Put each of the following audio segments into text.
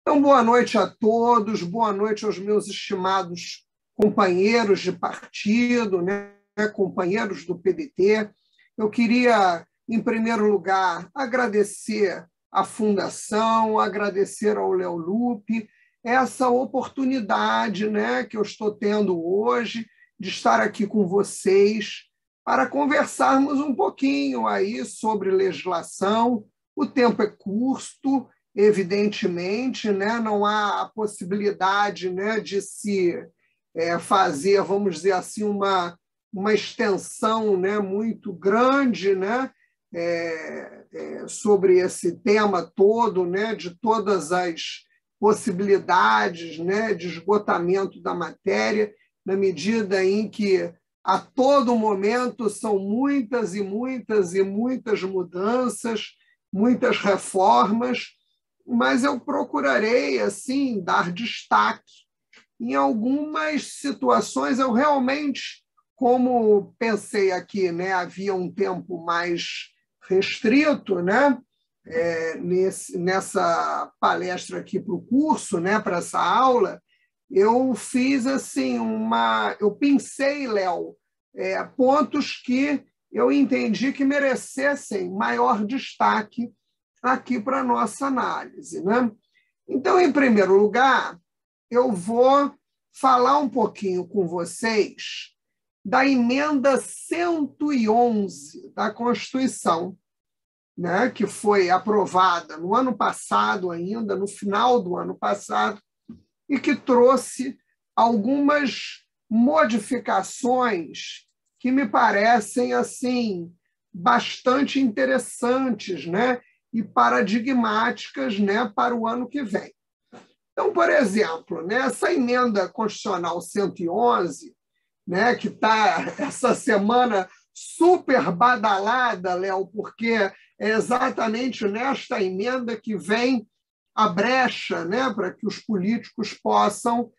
Então, boa noite a todos, boa noite aos meus estimados companheiros de partido, né, companheiros do PDT. Eu queria, em primeiro lugar, agradecer à Fundação, agradecer ao Léo Lupe, essa oportunidade, né, que eu estou tendo hoje de estar aqui com vocês para conversarmos um pouquinho aí sobre legislação. O tempo é curto, evidentemente, né? Não há a possibilidade, né, de se fazer, vamos dizer assim, uma extensão, né, muito grande, né, sobre esse tema todo, né, de todas as possibilidades, né, de esgotamento da matéria, na medida em que a todo momento são muitas e muitas e muitas mudanças, muitas reformas, mas eu procurarei assim dar destaque. Em algumas situações, eu realmente, como pensei aqui, né, havia um tempo mais restrito, né, nessa palestra aqui para o curso, né, para essa aula, eu fiz assim eu pensei, Léo, pontos que eu entendi que merecessem maior destaque aqui para a nossa análise, né? Então, em primeiro lugar, eu vou falar um pouquinho com vocês da emenda 111 da Constituição, né, que foi aprovada no ano passado ainda, no final do ano passado, e que trouxe algumas modificações que me parecem assim bastante interessantes, né, e paradigmáticas, né, para o ano que vem. Então, por exemplo, né, essa emenda constitucional 111, né, que está essa semana super badalada, Léo, porque é exatamente nesta emenda que vem a brecha, né, para que os políticos possam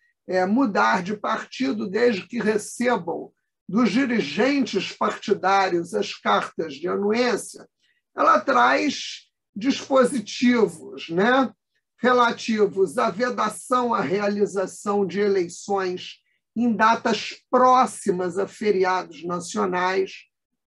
mudar de partido desde que recebam dos dirigentes partidários as cartas de anuência. Ela traz dispositivos, né, relativos à vedação à realização de eleições em datas próximas a feriados nacionais.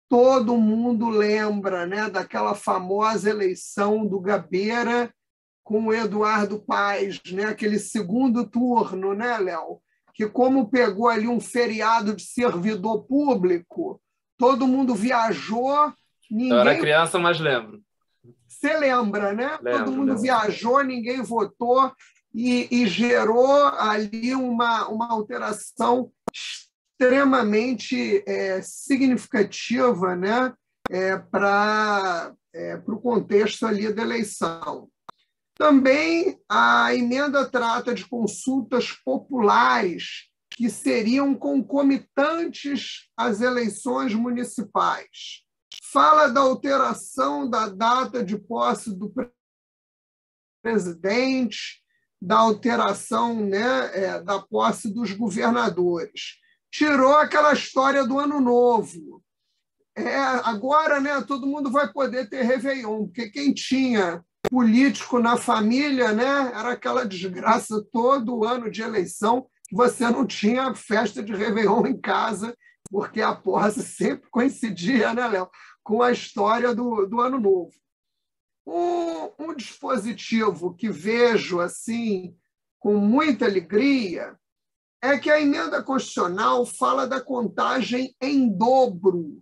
Todo mundo lembra, né, daquela famosa eleição do Gabeira com o Eduardo Paes, né, aquele segundo turno, né, Léo? Que como pegou ali um feriado de servidor público, todo mundo viajou, ninguém... Eu era criança, mas lembro. Você lembra, né? Todo mundo Lembro. viajou, ninguém votou e gerou ali uma alteração extremamente significativa, né? Para o contexto ali da eleição. Também a emenda trata de consultas populares que seriam concomitantes às eleições municipais. Fala da alteração da data de posse do presidente, da alteração, né, da posse dos governadores. Tirou aquela história do Ano Novo. Agora, né, todo mundo vai poder ter Réveillon, porque quem tinha político na família, né, era aquela desgraça todo ano de eleição, que você não tinha festa de Réveillon em casa, porque a posse sempre coincidia, né, Léo, com a história do Ano Novo. Um dispositivo que vejo assim com muita alegria é que a emenda constitucional fala da contagem em dobro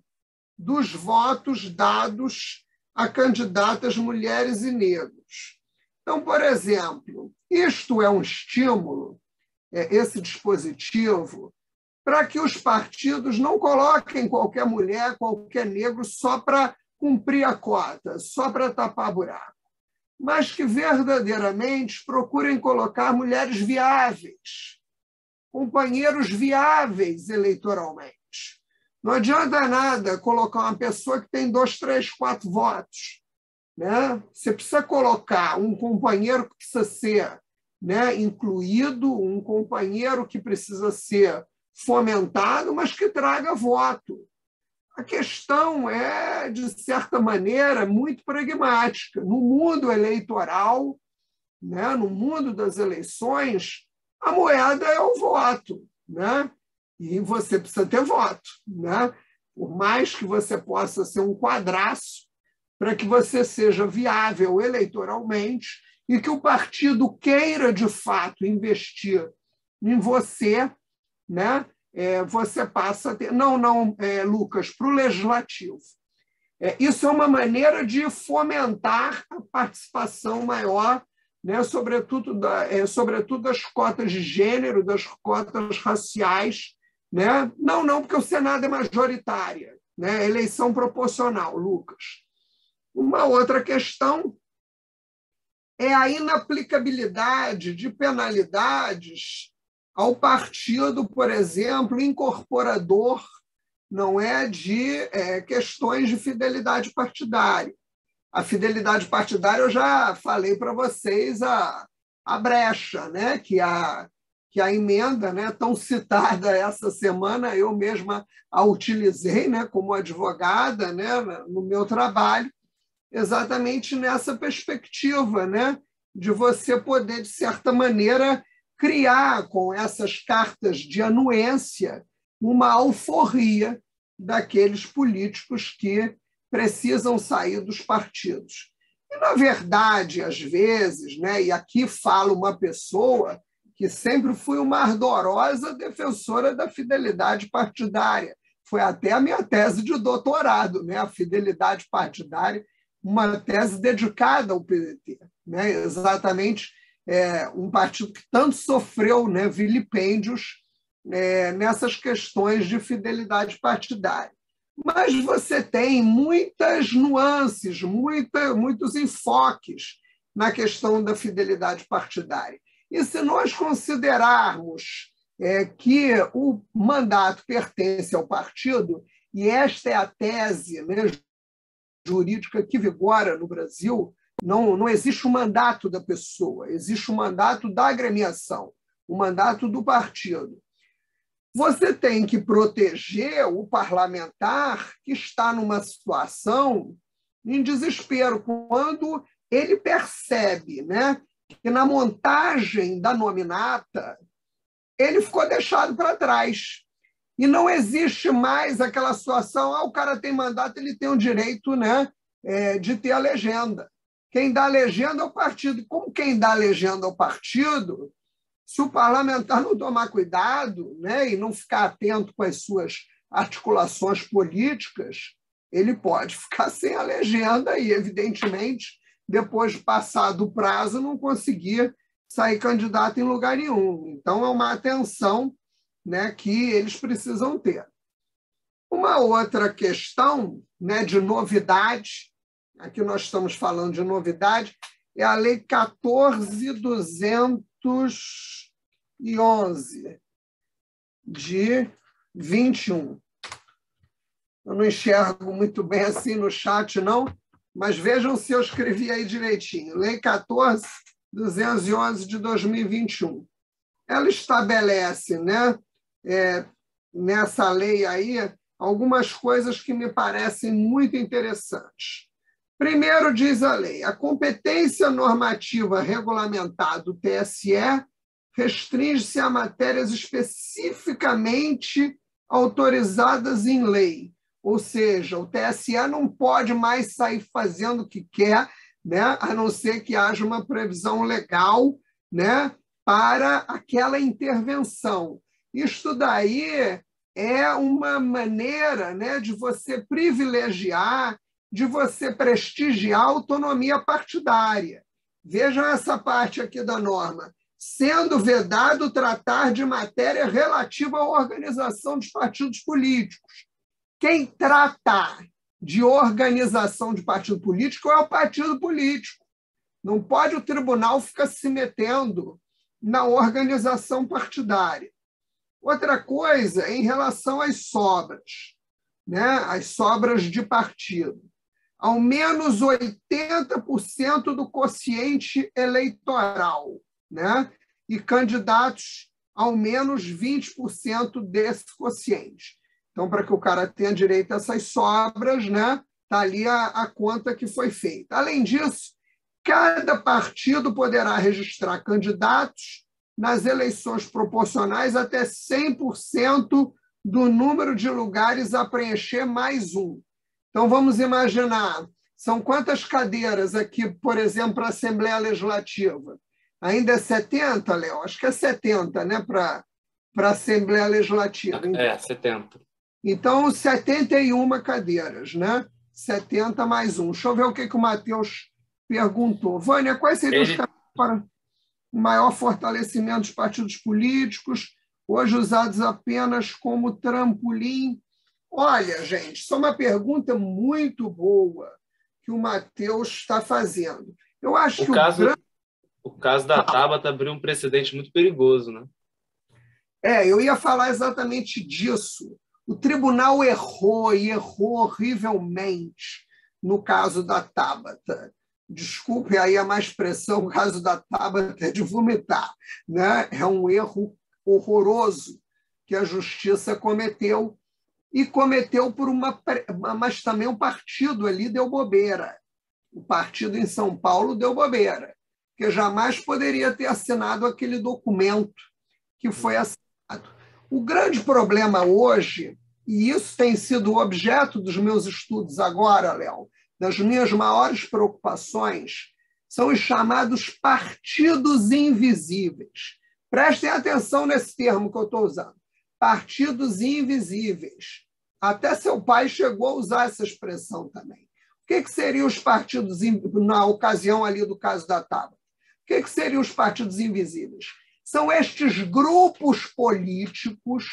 dos votos dados a candidatas mulheres e negros. Então, por exemplo, isto é um estímulo, esse dispositivo, para que os partidos não coloquem qualquer mulher, qualquer negro só para cumprir a cota, só para tapar buraco, mas que verdadeiramente procurem colocar mulheres viáveis, companheiros viáveis eleitoralmente. Não adianta nada colocar uma pessoa que tem 2, 3, 4 votos, né? Você precisa colocar um companheiro que precisa ser, né, incluído, um companheiro que precisa ser fomentado, mas que traga voto. A questão é, de certa maneira, muito pragmática. No mundo eleitoral, né, no mundo das eleições, a moeda é o voto, né? E você precisa ter voto, né? Por mais que você possa ser um quadraço, para que você seja viável eleitoralmente e que o partido queira, de fato, investir em você, né? Você passa a ter... Não, Lucas, para o legislativo. Isso é uma maneira de fomentar a participação maior, né? sobretudo das cotas de gênero, das cotas raciais. Né? Não, porque o Senado é majoritária, né? Eleição proporcional, Lucas. Uma outra questão é a inaplicabilidade de penalidades ao partido, por exemplo, incorporador, não é, de questões de fidelidade partidária. A fidelidade partidária, eu já falei para vocês a brecha, né? que a emenda, né, tão citada essa semana, eu mesma a utilizei, né, como advogada, né, no meu trabalho, exatamente nessa perspectiva, né, de você poder, de certa maneira, criar com essas cartas de anuência uma alforria daqueles políticos que precisam sair dos partidos. E, na verdade, às vezes, né, e aqui fala uma pessoa que sempre fui uma ardorosa defensora da fidelidade partidária. Foi até a minha tese de doutorado, né? A fidelidade partidária, uma tese dedicada ao PDT, né? Exatamente um partido que tanto sofreu, né, vilipêndios nessas questões de fidelidade partidária. Mas você tem muitas nuances, muitos enfoques na questão da fidelidade partidária. E se nós considerarmos que o mandato pertence ao partido, e esta é a tese, né, jurídica que vigora no Brasil, não existe o mandato da pessoa, existe o mandato da agremiação, o mandato do partido. Você tem que proteger o parlamentar que está numa situação em desespero, quando ele percebe, né, que na montagem da nominata ele ficou deixado para trás. E não existe mais aquela situação, o cara tem mandato, ele tem o direito, né, de ter a legenda. Quem dá a legenda é o partido. Como quem dá a legenda ao partido, se o parlamentar não tomar cuidado, né, e não ficar atento com as suas articulações políticas, ele pode ficar sem a legenda e, evidentemente, depois de passado o prazo, não conseguir sair candidato em lugar nenhum. Então, é uma atenção, né, que eles precisam ter. Uma outra questão, né, de novidade, aqui nós estamos falando de novidade, é a Lei 14.211, de 21. Eu não enxergo muito bem assim no chat, não, mas vejam se eu escrevi aí direitinho. Lei 14.211 de 2021. Ela estabelece, né, nessa lei aí, algumas coisas que me parecem muito interessantes. Primeiro, diz a lei, a competência normativa regulamentar do TSE restringe-se a matérias especificamente autorizadas em lei. Ou seja, o TSE não pode mais sair fazendo o que quer, né, a não ser que haja uma previsão legal, né, para aquela intervenção. Isto daí é uma maneira, né, de você privilegiar, de você prestigiar a autonomia partidária. Vejam essa parte aqui da norma. Sendo vedado tratar de matéria relativa à organização dos partidos políticos. Quem trata de organização de partido político é o partido político. Não pode o tribunal ficar se metendo na organização partidária. Outra coisa, em relação às sobras, né? As sobras de partido. Ao menos 80% do quociente eleitoral, né? E candidatos ao menos 20% desse quociente. Então, para que o cara tenha direito a essas sobras, né? Está ali a conta que foi feita. Além disso, cada partido poderá registrar candidatos nas eleições proporcionais até 100% do número de lugares a preencher mais um. Então, vamos imaginar, são quantas cadeiras aqui, por exemplo, para a Assembleia Legislativa? Ainda é 70, Léo? Acho que é 70, né, para a Assembleia Legislativa. É, 70. Então, 71 cadeiras, né? 70 mais um. Deixa eu ver o que o Matheus perguntou. Vânia, quais seriam os caminhos para o maior fortalecimento dos partidos políticos, hoje usados apenas como trampolim? Olha, gente, isso é uma pergunta muito boa que o Matheus está fazendo. Eu acho que o caso da Tabata abriu um precedente muito perigoso, né? Eu ia falar exatamente disso. O tribunal errou, e errou horrivelmente no caso da Tabata. Desculpe aí a má expressão, o caso da Tabata é de vomitar, né? É um erro horroroso que a justiça cometeu, e cometeu por mas também o partido ali deu bobeira. O partido em São Paulo deu bobeira, que jamais poderia ter assinado aquele documento que foi assinado. O grande problema hoje, e isso tem sido o objeto dos meus estudos agora, Léo, das minhas maiores preocupações, são os chamados partidos invisíveis. Prestem atenção nesse termo que eu estou usando. Partidos invisíveis. Até seu pai chegou a usar essa expressão também. O que seriam os partidos, na ocasião ali do caso da Tabata? O que seriam os partidos invisíveis? São estes grupos políticos,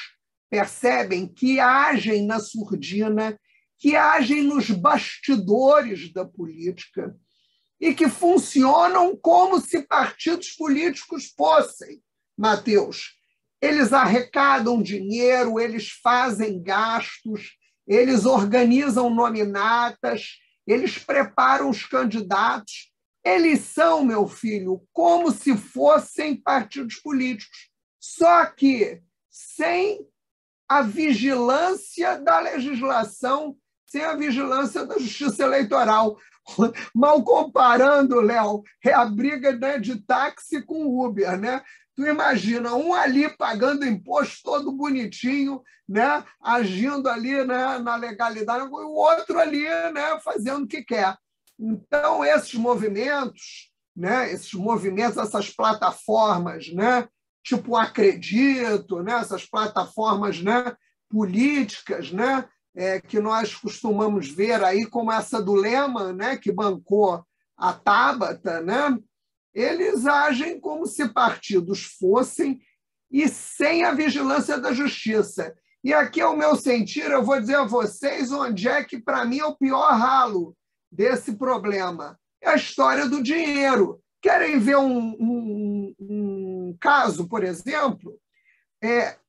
percebem, que agem na surdina, que agem nos bastidores da política e que funcionam como se partidos políticos fossem, Matheus. Eles arrecadam dinheiro, eles fazem gastos, eles organizam nominatas, eles preparam os candidatos. Eles são, meu filho, como se fossem partidos políticos, só que sem a vigilância da legislação, sem a vigilância da justiça eleitoral. Mal comparando, Léo, é a briga, né, de táxi com Uber, né? Tu imagina, um ali pagando imposto todo bonitinho, né, agindo ali, né, na legalidade, e o outro ali, né, fazendo o que quer. Então, esses movimentos, essas plataformas, né, tipo Acredito, né, essas plataformas, né, políticas, né, que nós costumamos ver aí, como essa do Lema, né, que bancou a Tabata, né, eles agem como se partidos fossem e sem a vigilância da justiça. E aqui, ao meu sentir, eu vou dizer a vocês onde é que, para mim, é o pior ralo desse problema. É a história do dinheiro. Querem ver um caso, por exemplo?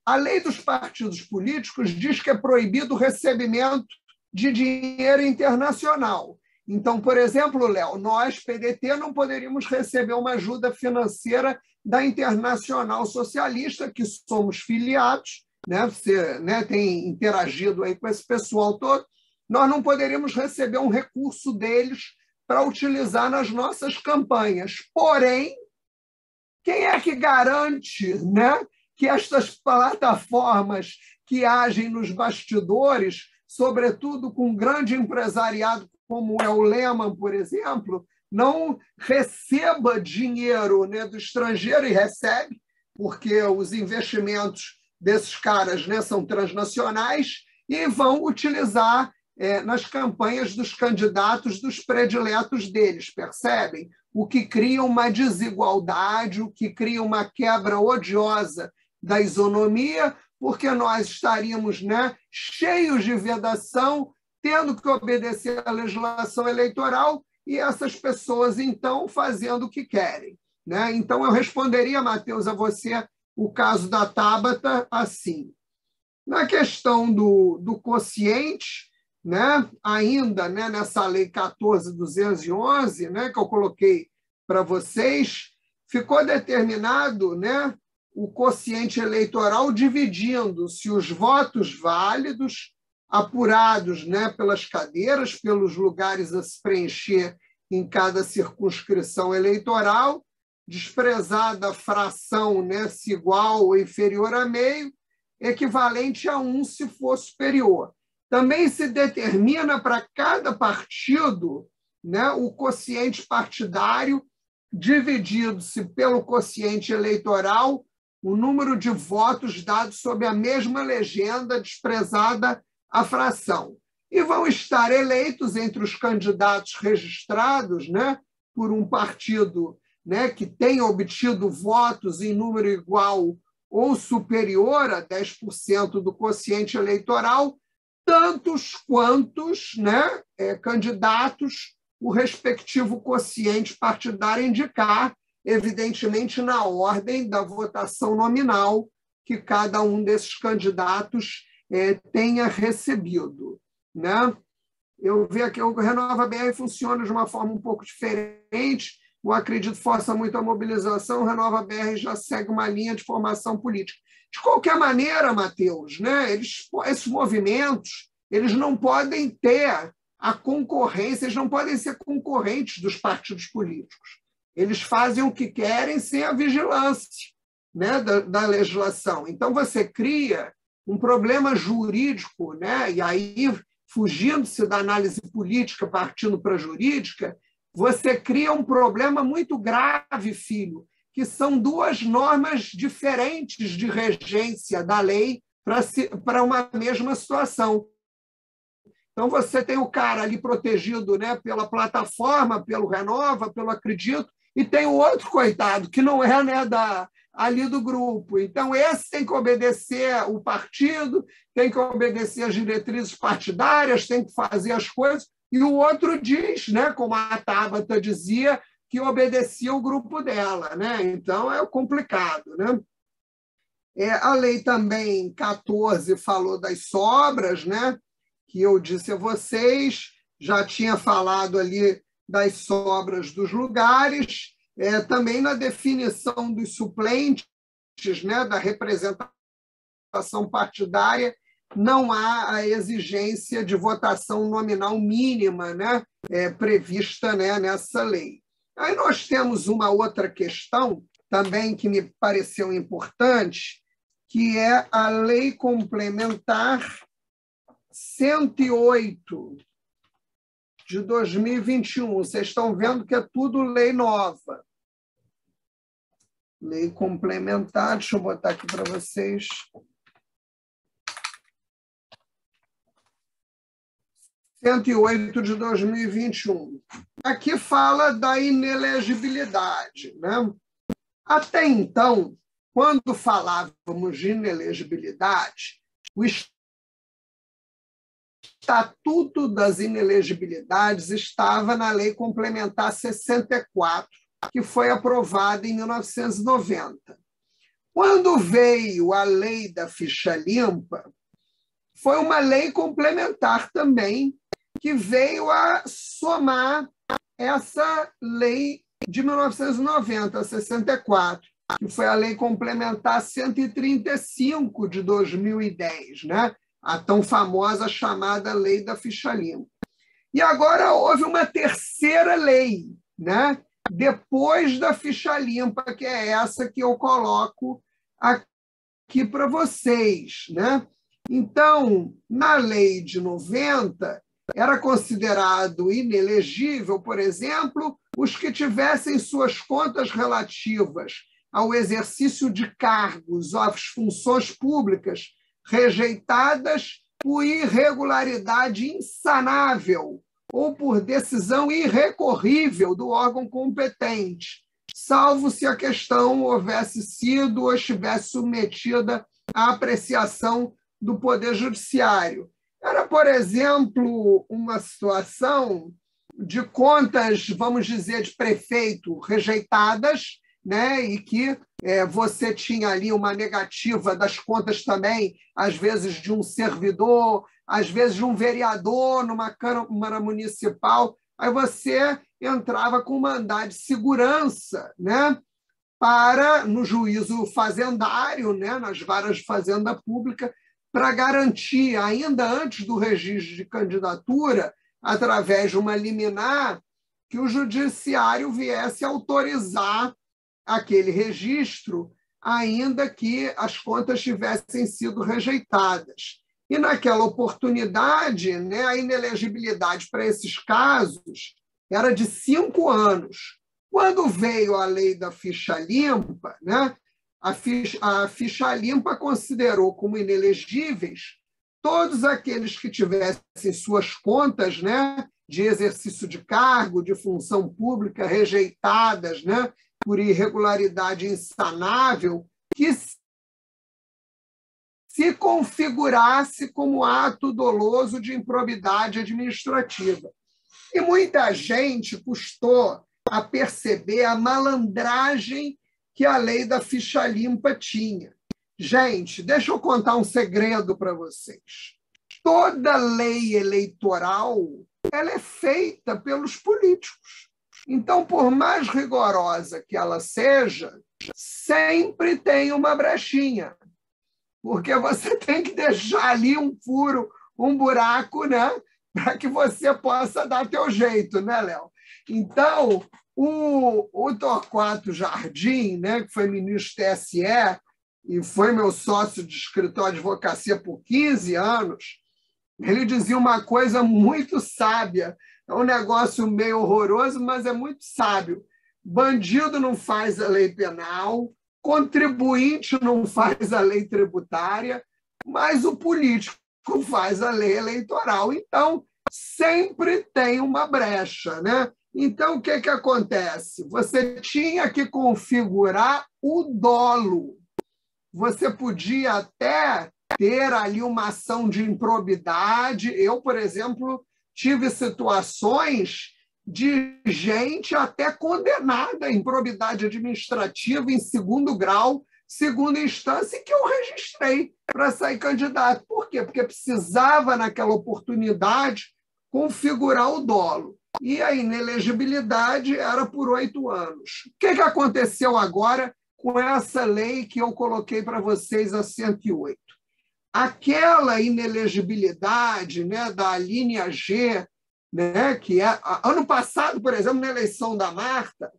A lei dos partidos políticos diz que é proibido o recebimento de dinheiro internacional. Então, por exemplo, Léo, nós, PDT, não poderíamos receber uma ajuda financeira da Internacional Socialista, que somos filiados, né? Você, né, tem interagido aí com esse pessoal todo. Nós não poderíamos receber um recurso deles para utilizar nas nossas campanhas. Porém, quem é que garante, né, que estas plataformas que agem nos bastidores, sobretudo com um grande empresariado como é o Lehman, por exemplo, não receba dinheiro, né, do estrangeiro, e recebe, porque os investimentos desses caras, né, são transnacionais, e vão utilizar nas campanhas dos candidatos, dos prediletos deles, percebem? O que cria uma desigualdade, o que cria uma quebra odiosa da isonomia, porque nós estaríamos, né, cheios de vedação, tendo que obedecer à legislação eleitoral, e essas pessoas, então, fazendo o que querem, né? Então, eu responderia, Matheus, a você o caso da Tabata assim. Na questão do quociente, né, ainda, né, nessa lei 14.211, né, que eu coloquei para vocês, ficou determinado, né, o quociente eleitoral dividindo-se os votos válidos, apurados, né, pelas cadeiras, pelos lugares a se preencher em cada circunscrição eleitoral, desprezada a fração, né, se igual ou inferior a meio, equivalente a 1 se for superior. Também se determina para cada partido, né, o quociente partidário, dividido-se pelo quociente eleitoral, o número de votos dados sob a mesma legenda, desprezada a fração. E vão estar eleitos entre os candidatos registrados, né, por um partido, né, que tenha obtido votos em número igual ou superior a 10% do quociente eleitoral, tantos quantos, né, candidatos o respectivo quociente partidário indicar, evidentemente na ordem da votação nominal que cada um desses candidatos tenha recebido, né? Eu vejo que o Renova BR funciona de uma forma um pouco diferente. Eu acredito força muito a mobilização. O Renova BR já segue uma linha de formação política. De qualquer maneira, Matheus, né, esses movimentos eles não podem ter a concorrência, eles não podem ser concorrentes dos partidos políticos. Eles fazem o que querem sem a vigilância, né, da legislação. Então, você cria um problema jurídico, né, e aí, fugindo-se da análise política, partindo para a jurídica, você cria um problema muito grave, filho, que são duas normas diferentes de regência da lei para uma mesma situação. Então, você tem o cara ali protegido, né, pela plataforma, pelo Renova, pelo Acredito, e tem o outro, coitado, que não é, né, ali do grupo. Então, esse tem que obedecer o partido, tem que obedecer as diretrizes partidárias, tem que fazer as coisas, e o outro diz, né, como a Tabata dizia, que obedecia o grupo dela, né? Então, é complicado, né? A lei também 14 falou das sobras, né? Que eu disse a vocês, já tinha falado ali das sobras dos lugares, também na definição dos suplentes, né, da representação partidária, não há a exigência de votação nominal mínima, né, prevista, né, nessa lei. Aí nós temos uma outra questão também que me pareceu importante, que é a Lei Complementar 108 de 2021. Vocês estão vendo que é tudo lei nova. Lei complementar, deixa eu botar aqui para vocês. de 2021. Aqui fala da inelegibilidade, né? Até então, quando falávamos de inelegibilidade, o Estatuto das Inelegibilidades estava na Lei Complementar 64, que foi aprovada em 1990. Quando veio a Lei da Ficha Limpa, foi uma lei complementar também, que veio a somar essa lei de 1990, 64, que foi a Lei Complementar 135 de 2010, né? A tão famosa chamada Lei da Ficha Limpa. E agora houve uma terceira lei, né? Depois da Ficha Limpa, que é essa que eu coloco aqui para vocês, né? Então, na lei de 90, era considerado inelegível, por exemplo, os que tivessem suas contas relativas ao exercício de cargos ou às funções públicas rejeitadas por irregularidade insanável ou por decisão irrecorrível do órgão competente, salvo se a questão houvesse sido ou estivesse submetida à apreciação do Poder Judiciário. Era, por exemplo, uma situação de contas, vamos dizer, de prefeito rejeitadas, né, e que você tinha ali uma negativa das contas também, às vezes de um servidor, às vezes de um vereador numa Câmara Municipal, aí você entrava com mandado de segurança, né, no juízo fazendário, né, nas varas de fazenda pública, para garantir, ainda antes do registro de candidatura, através de uma liminar, que o judiciário viesse autorizar aquele registro, ainda que as contas tivessem sido rejeitadas. E, naquela oportunidade, né, a inelegibilidade para esses casos era de 5 anos. Quando veio a lei da ficha limpa, né, a ficha limpa considerou como inelegíveis todos aqueles que tivessem suas contas, né, de exercício de cargo, de função pública rejeitadas, né, por irregularidade insanável, que se configurasse como ato doloso de improbidade administrativa. E muita gente custou a perceber a malandragem que a lei da ficha limpa tinha. Gente, deixa eu contar um segredo para vocês. Toda lei eleitoral ela é feita pelos políticos. Então, por mais rigorosa que ela seja, sempre tem uma brechinha, porque você tem que deixar ali um furo, um buraco, né, para que você possa dar teu jeito, né, Léo? Então, o Torquato Jardim, né, que foi ministro do TSE e foi meu sócio de escritório de advocacia por 15 anos, ele dizia uma coisa muito sábia. É um negócio meio horroroso, mas é muito sábio. Bandido não faz a lei penal, contribuinte não faz a lei tributária, mas o político faz a lei eleitoral. Então, sempre tem uma brecha, né? Então, o que acontece? Você tinha que configurar o dolo. Você podia até ter ali uma ação de improbidade. Eu, por exemplo, tive situações de gente até condenada em improbidade administrativa em 2º grau, 2ª instância, que eu registrei para sair candidato. Por quê? Porque precisava, naquela oportunidade, configurar o dolo. E a inelegibilidade era por 8 anos. O que aconteceu agora com essa lei que eu coloquei para vocês, a 108? Aquela inelegibilidade, né, da linha G, né, que ano passado, por exemplo, na eleição da Marta,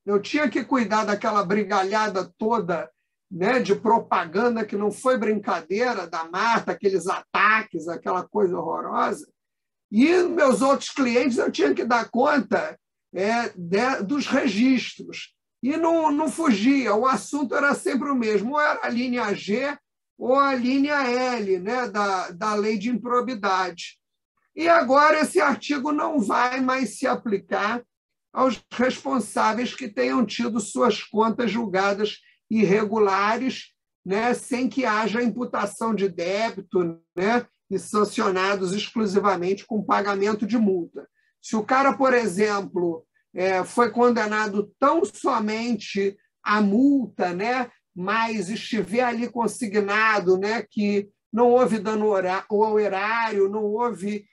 eu tinha que cuidar daquela brigalhada toda, né, de propaganda, que não foi brincadeira, da Marta, aqueles ataques, aquela coisa horrorosa. E meus outros clientes eu tinha que dar conta dos registros. E não fugia, o assunto era sempre o mesmo, ou era a linha G ou a linha L, né, da lei de improbidade. E agora esse artigo não vai mais se aplicar aos responsáveis que tenham tido suas contas julgadas irregulares, né, sem que haja imputação de débito, né, e sancionados exclusivamente com pagamento de multa. Se o cara, por exemplo, foi condenado tão somente à multa, né, mas estiver ali consignado, né, que não houve dano ao erário, não houve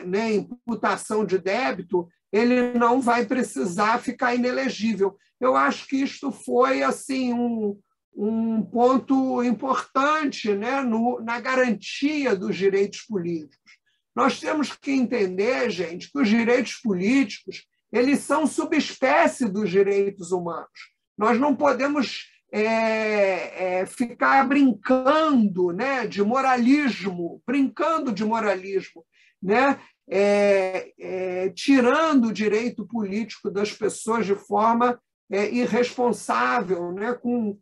né, imputação de débito, ele não vai precisar ficar inelegível. Eu acho que isto foi assim um ponto importante, né, na garantia dos direitos políticos. Nós temos que entender, gente, que os direitos políticos eles são subespécie dos direitos humanos. Nós não podemos ficar brincando, né, de moralismo, né, tirando o direito político das pessoas de forma irresponsável, né, com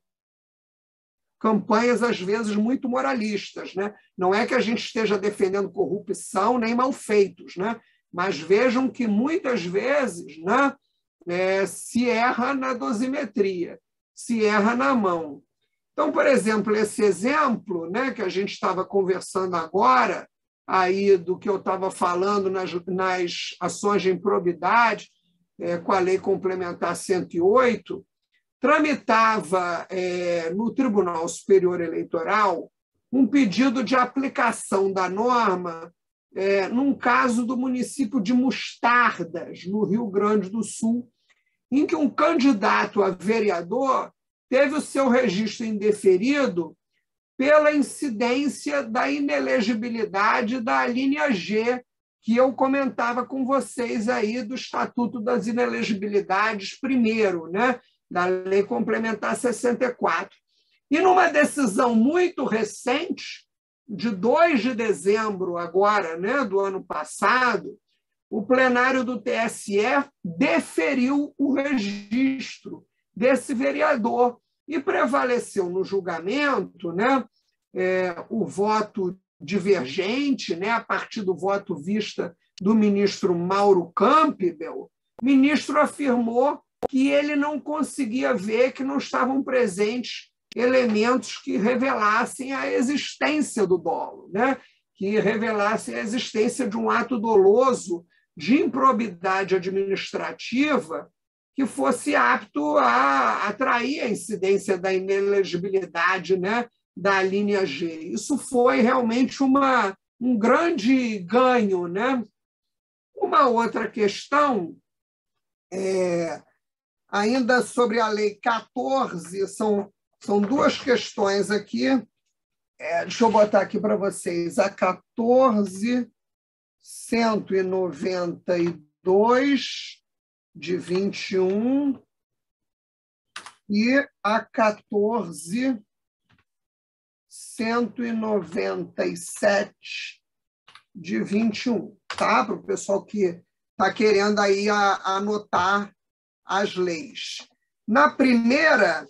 campanhas, às vezes, muito moralistas, né? Não é que a gente esteja defendendo corrupção nem malfeitos, né? Mas vejam que, muitas vezes, né, se erra na dosimetria, se erra na mão. Então, por exemplo, esse exemplo, né, que a gente estava conversando agora, aí do que eu estava falando nas ações de improbidade, com a Lei Complementar 108, tramitava no Tribunal Superior Eleitoral um pedido de aplicação da norma num caso do município de Mostardas, no Rio Grande do Sul, em que um candidato a vereador teve o seu registro indeferido pela incidência da inelegibilidade da linha G, que eu comentava com vocês aí do Estatuto das Inelegibilidades primeiro, né, da Lei Complementar 64. E numa decisão muito recente, de 2 de dezembro agora, né, do ano passado, o plenário do TSE deferiu o registro desse vereador e prevaleceu no julgamento, né, o voto divergente, né, a partir do voto vista do ministro Mauro Campbell. O ministro afirmou que ele não conseguia ver que não estavam presentes elementos que revelassem a existência do dolo, né, que revelassem a existência de um ato doloso de improbidade administrativa que fosse apto a atrair a incidência da inelegibilidade, né, da linha G. Isso foi realmente um grande ganho, né? Uma outra questão, ainda sobre a Lei 14, são 2 questões aqui. Deixa eu botar aqui para vocês. A 14.192, de 21, e a 14.197, de 21, tá? Para o pessoal que está querendo aí anotar as leis. Na primeira,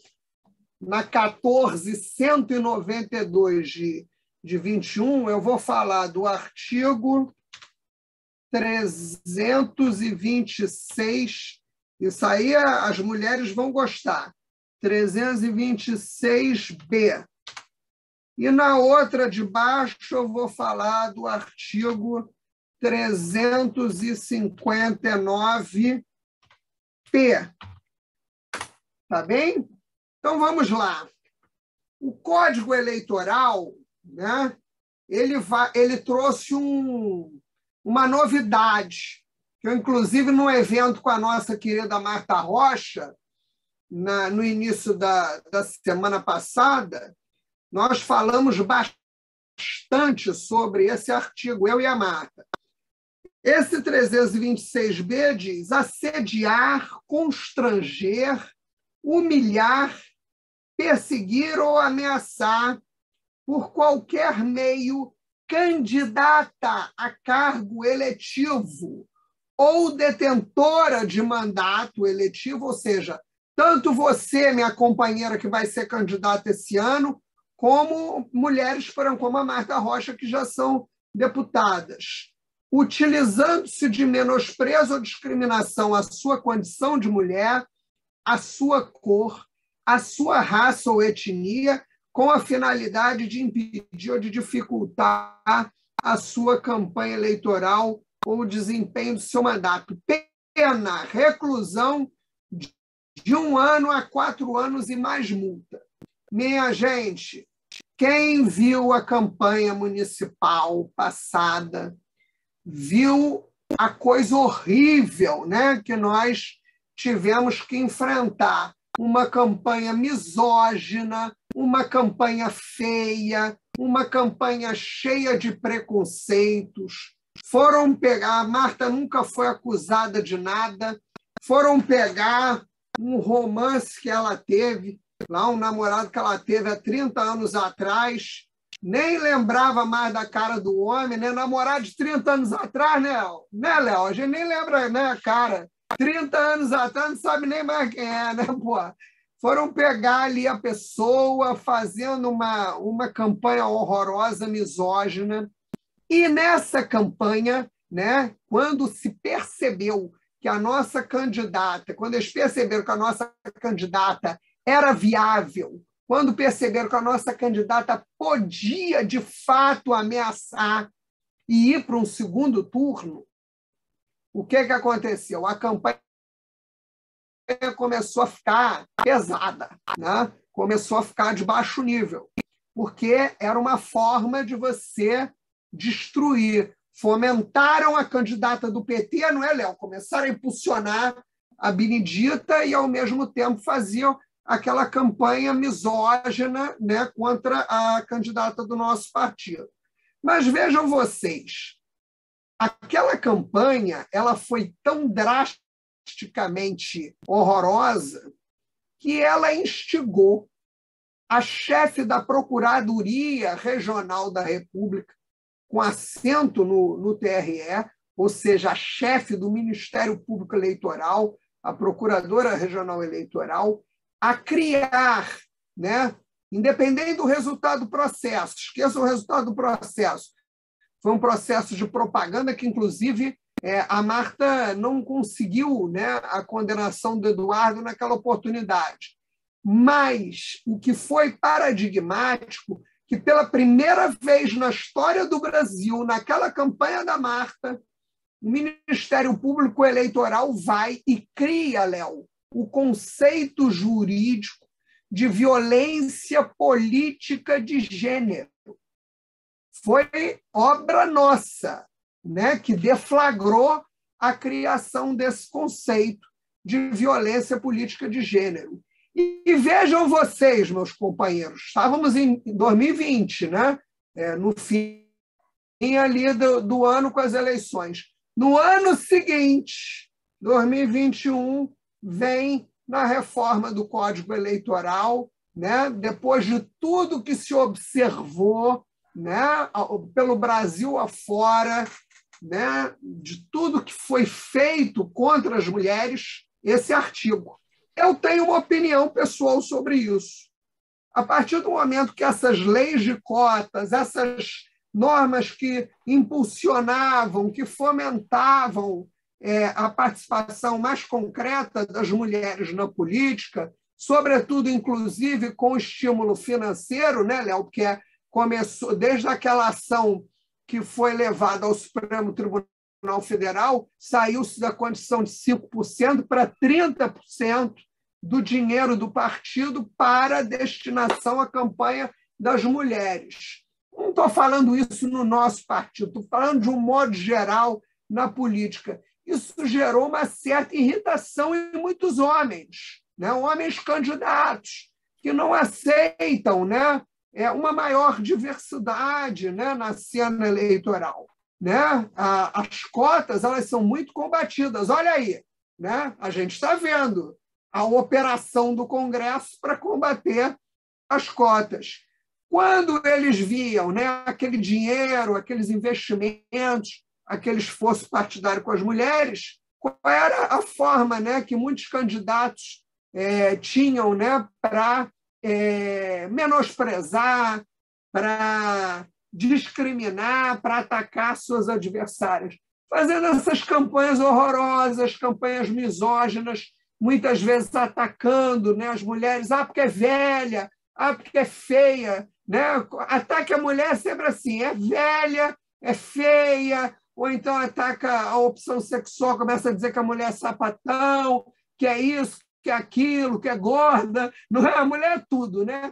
na 14.192 de 21, eu vou falar do artigo 326, isso aí as mulheres vão gostar, 326B. E na outra de baixo eu vou falar do artigo 359P. Tá bem? Então vamos lá. O Código Eleitoral, né, ele trouxe uma novidade, que eu, inclusive, num evento com a nossa querida Marta Rocha, no início da semana passada, nós falamos bastante sobre esse artigo, eu e a Marta. Esse 326B diz: assediar, constranger, humilhar, perseguir ou ameaçar por qualquer meio candidata a cargo eletivo ou detentora de mandato eletivo, ou seja, tanto você, minha companheira, que vai ser candidata esse ano, como mulheres como a Marta Rocha, que já são deputadas, utilizando-se de menosprezo ou discriminação à sua condição de mulher, à sua cor, à sua raça ou etnia, com a finalidade de impedir ou de dificultar a sua campanha eleitoral ou o desempenho do seu mandato. Pena, reclusão de 1 ano a 4 anos e mais multa. Minha gente, quem viu a campanha municipal passada, viu a coisa horrível, né, que nós tivemos que enfrentar. Uma campanha misógina, uma campanha feia, uma campanha cheia de preconceitos. Foram pegar, a Marta nunca foi acusada de nada, foram pegar um romance que ela teve, lá um namorado que ela teve há 30 anos atrás, nem lembrava mais da cara do homem, né? Namorado de 30 anos atrás, né, Léo? A gente nem lembra, né, a cara. 30 anos atrás, não sabe nem mais quem é, né, pô? Foram pegar ali a pessoa fazendo uma campanha horrorosa, misógina. E nessa campanha, né, quando se percebeu que a nossa candidata, quando eles perceberam que a nossa candidata era viável, quando perceberam que a nossa candidata podia, de fato, ameaçar e ir para um segundo turno, o que aconteceu? A campanha começou a ficar pesada, né? Começou a ficar de baixo nível, porque era uma forma de você destruir. Fomentaram a candidata do PT, não é, Léo? Começaram a impulsionar a Benedita e, ao mesmo tempo, faziam aquela campanha misógina, né, contra a candidata do nosso partido. Mas vejam vocês, aquela campanha ela foi tão drasticamente horrorosa que ela instigou a chefe da Procuradoria Regional da República, com assento no TRE, ou seja, a chefe do Ministério Público Eleitoral, a Procuradora Regional Eleitoral, a criar, né, independente do resultado do processo, esqueça o resultado do processo, foi um processo de propaganda que, inclusive, a Marta não conseguiu, né, a condenação do Eduardo naquela oportunidade. Mas o que foi paradigmático, que pela primeira vez na história do Brasil, naquela campanha da Marta, o Ministério Público Eleitoral vai e cria, Léo, o conceito jurídico de violência política de gênero. Foi obra nossa, né, que deflagrou a criação desse conceito de violência política de gênero. E vejam vocês, meus companheiros, estávamos em 2020, né, no fim ali do ano com as eleições. No ano seguinte, 2021, vem na reforma do Código Eleitoral, né, depois de tudo que se observou, né, pelo Brasil afora, né, de tudo que foi feito contra as mulheres, esse artigo. Eu tenho uma opinião pessoal sobre isso. A partir do momento que essas leis de cotas, essas normas que impulsionavam, que fomentavam a participação mais concreta das mulheres na política, sobretudo, inclusive, com estímulo financeiro, né, Léo? Porque começou desde aquela ação que foi levada ao Supremo Tribunal Federal, saiu-se da condição de 5% para 30% do dinheiro do partido para destinação à campanha das mulheres. Não estou falando isso no nosso partido, estou falando de um modo geral na política. Isso gerou uma certa irritação em muitos homens, né? Homens candidatos, que não aceitam, né, uma maior diversidade, né, na cena eleitoral. Né? As cotas elas são muito combatidas. Olha aí, né? A gente está vendo a operação do Congresso para combater as cotas. Quando eles viam, né, aquele dinheiro, aqueles investimentos, aquele esforço partidário com as mulheres, qual era a forma, né, que muitos candidatos tinham, né, para menosprezar, para discriminar, para atacar suas adversárias? Fazendo essas campanhas horrorosas, campanhas misóginas, muitas vezes atacando, né, as mulheres, porque é velha, porque é feia. Né? Ataque a mulher sempre assim, é velha, é feia, ou então ataca a opção sexual, começa a dizer que a mulher é sapatão, que é isso, que é aquilo, que é gorda. Não é? A mulher é tudo, né?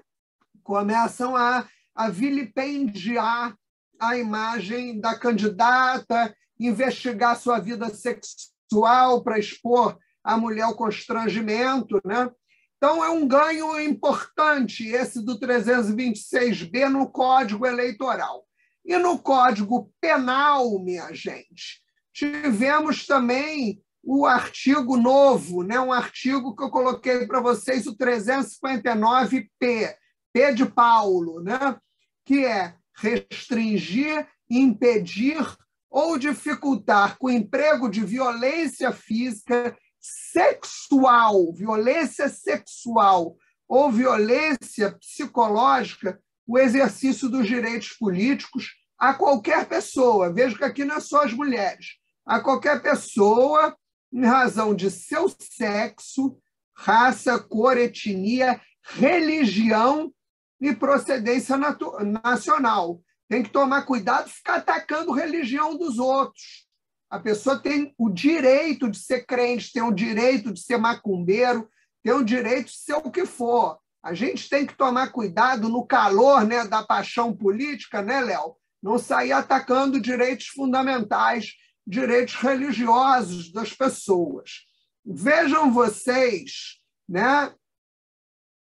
Começam a vilipendiar a imagem da candidata, investigar sua vida sexual para expor a mulher ao constrangimento, né? Então, é um ganho importante esse do 326B no Código Eleitoral. E no Código Penal, minha gente, tivemos também o artigo novo, né? Um artigo que eu coloquei para vocês, o 359P, P de Paulo, né? Que é restringir, impedir ou dificultar com emprego de violência física, sexual, violência sexual ou violência psicológica, o exercício dos direitos políticos a qualquer pessoa. Veja que aqui não é só as mulheres. A qualquer pessoa, em razão de seu sexo, raça, cor, etnia, religião e procedência nacional. Tem que tomar cuidado e ficar atacando a religião dos outros. A pessoa tem o direito de ser crente, tem o direito de ser macumbeiro, tem o direito de ser o que for. A gente tem que tomar cuidado no calor, né, da paixão política, né, Léo? Não sair atacando direitos fundamentais, direitos religiosos das pessoas. Vejam vocês, né,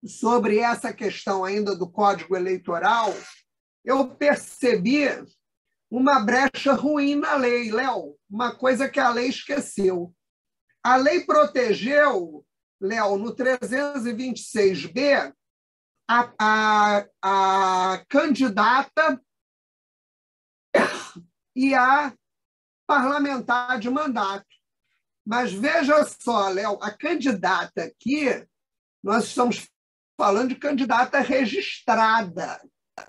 sobre essa questão ainda do Código Eleitoral, eu percebi uma brecha ruim na lei. Léo, uma coisa que a lei esqueceu. A lei protegeu, Léo, no 326B, a candidata e a parlamentar de mandato. Mas veja só, Léo, a candidata aqui, nós estamos falando de candidata registrada,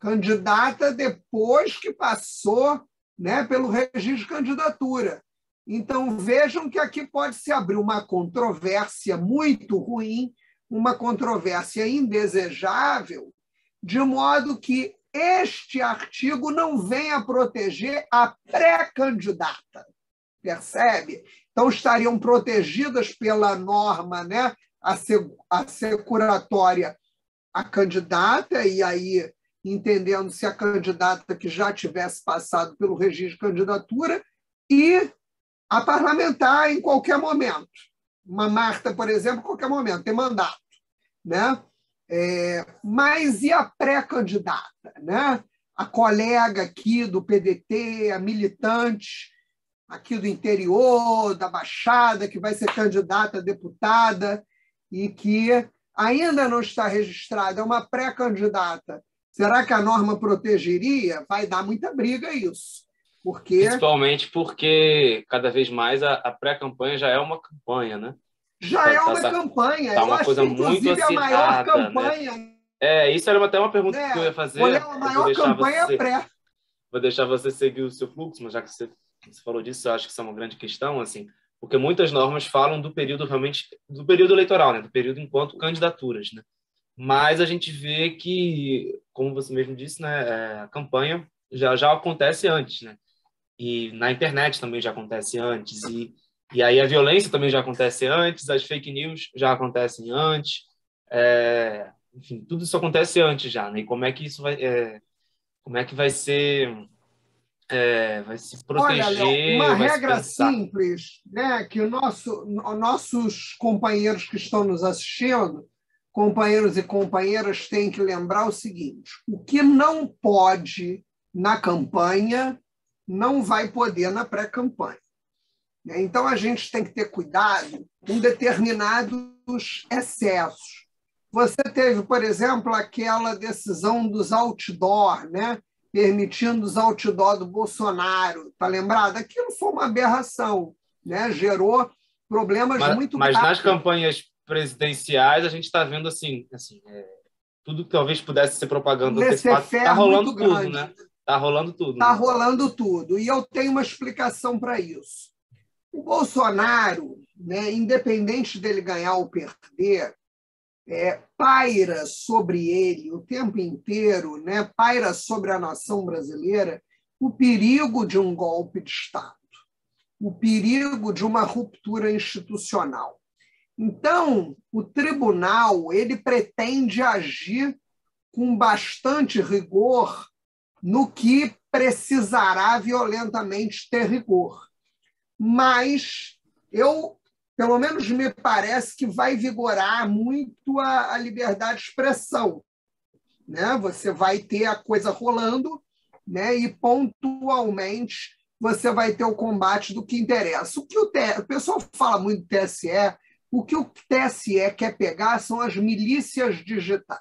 candidata depois que passou, né, pelo registro de candidatura. Então, vejam que aqui pode se abrir uma controvérsia muito ruim, uma controvérsia indesejável, de modo que este artigo não venha proteger a pré-candidata, percebe? Então, estariam protegidas pela norma, né, assecuratória a candidata, e aí entendendo se a candidata que já tivesse passado pelo registro de candidatura, e a parlamentar em qualquer momento. Uma Marta, por exemplo, em qualquer momento, tem mandato. Né? Mas e a pré-candidata? Né? A colega aqui do PDT, a militante aqui do interior, da Baixada, que vai ser candidata a deputada e que ainda não está registrada, é uma pré-candidata. Será que a norma protegeria? Vai dar muita briga isso. Principalmente porque, cada vez mais, a pré-campanha já é uma campanha, né? Já é uma campanha. Tá eu uma acho coisa que, inclusive, muito acirrada, a maior campanha. Né? Isso era até uma pergunta que eu ia fazer. A maior campanha é pré. Vou deixar você seguir o seu fluxo, mas já que você falou disso, eu acho que isso é uma grande questão, assim, porque muitas normas falam do período realmente, do período eleitoral, né? Do período enquanto candidaturas, né? Mas a gente vê que, como você mesmo disse, né, a campanha já acontece antes, né? E na internet também já acontece antes, e aí a violência também já acontece antes, as fake news já acontecem antes, enfim, tudo isso acontece antes já, né? E como é que isso como é que vai se proteger? Olha, Léo, uma regra pensar. simples, né, que nossos companheiros que estão nos assistindo, companheiros e companheiras, têm que lembrar o seguinte: o que não pode na campanha não vai poder na pré-campanha. Então, a gente tem que ter cuidado com determinados excessos. Você teve, por exemplo, aquela decisão dos outdoor, né? Permitindo os outdoor do Bolsonaro, está lembrado? Aquilo foi uma aberração, né? Gerou problemas muito graves. Mas nas campanhas presidenciais, a gente está vendo assim tudo que talvez pudesse ser propaganda antecipada. Está rolando tudo, grande. Né? Está rolando tudo. Está rolando tudo. E eu tenho uma explicação para isso. O Bolsonaro, né, independente dele ganhar ou perder, paira sobre ele o tempo inteiro, né, paira sobre a nação brasileira o perigo de um golpe de Estado, o perigo de uma ruptura institucional. Então, o tribunal ele pretende agir com bastante rigor no que precisará violentamente ter rigor. Mas pelo menos me parece que vai vigorar muito a liberdade de expressão. Né? Você vai ter a coisa rolando, né? E pontualmente você vai ter o combate do que interessa. O pessoal fala muito do TSE, o que o TSE quer pegar são as milícias digitais.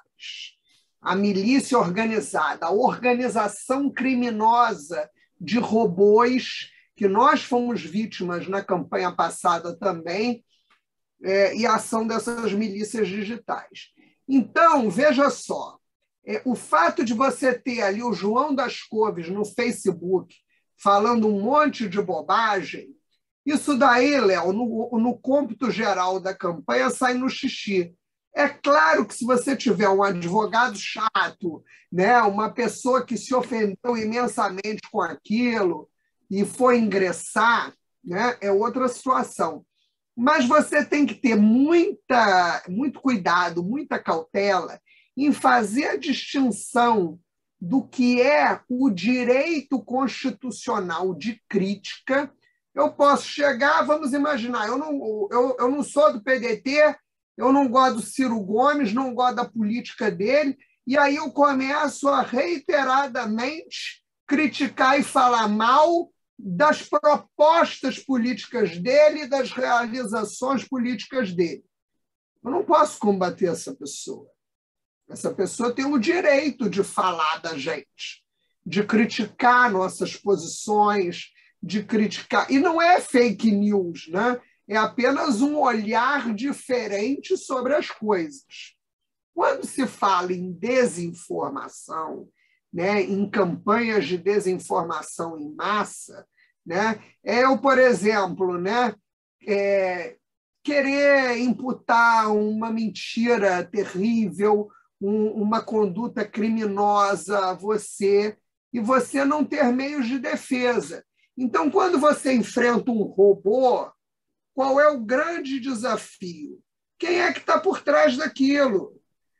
A milícia organizada, a organização criminosa de robôs, que nós fomos vítimas na campanha passada também, e a ação dessas milícias digitais. Então, veja só, o fato de você ter ali o João das Couves no Facebook falando um monte de bobagem, isso daí, Léo, no cômputo geral da campanha, sai no xixi. É claro que se você tiver um advogado chato, né, uma pessoa que se ofendeu imensamente com aquilo e foi ingressar, né, é outra situação. Mas você tem que ter muito cuidado, muita cautela em fazer a distinção do que é o direito constitucional de crítica. Eu posso chegar, vamos imaginar, eu não sou do PDT, eu não gosto do Ciro Gomes, não gosto da política dele, e aí eu começo a reiteradamente criticar e falar mal das propostas políticas dele e das realizações políticas dele. Eu não posso combater essa pessoa. Essa pessoa tem o direito de falar da gente, de criticar nossas posições, de criticar. E não é fake news, né? É apenas um olhar diferente sobre as coisas. Quando se fala em desinformação, né, em campanhas de desinformação em massa, né, eu, por exemplo, né, querer imputar uma mentira terrível, uma conduta criminosa a você, e você não ter meios de defesa. Então, quando você enfrenta um robô, qual é o grande desafio? Quem é que está por trás daquilo?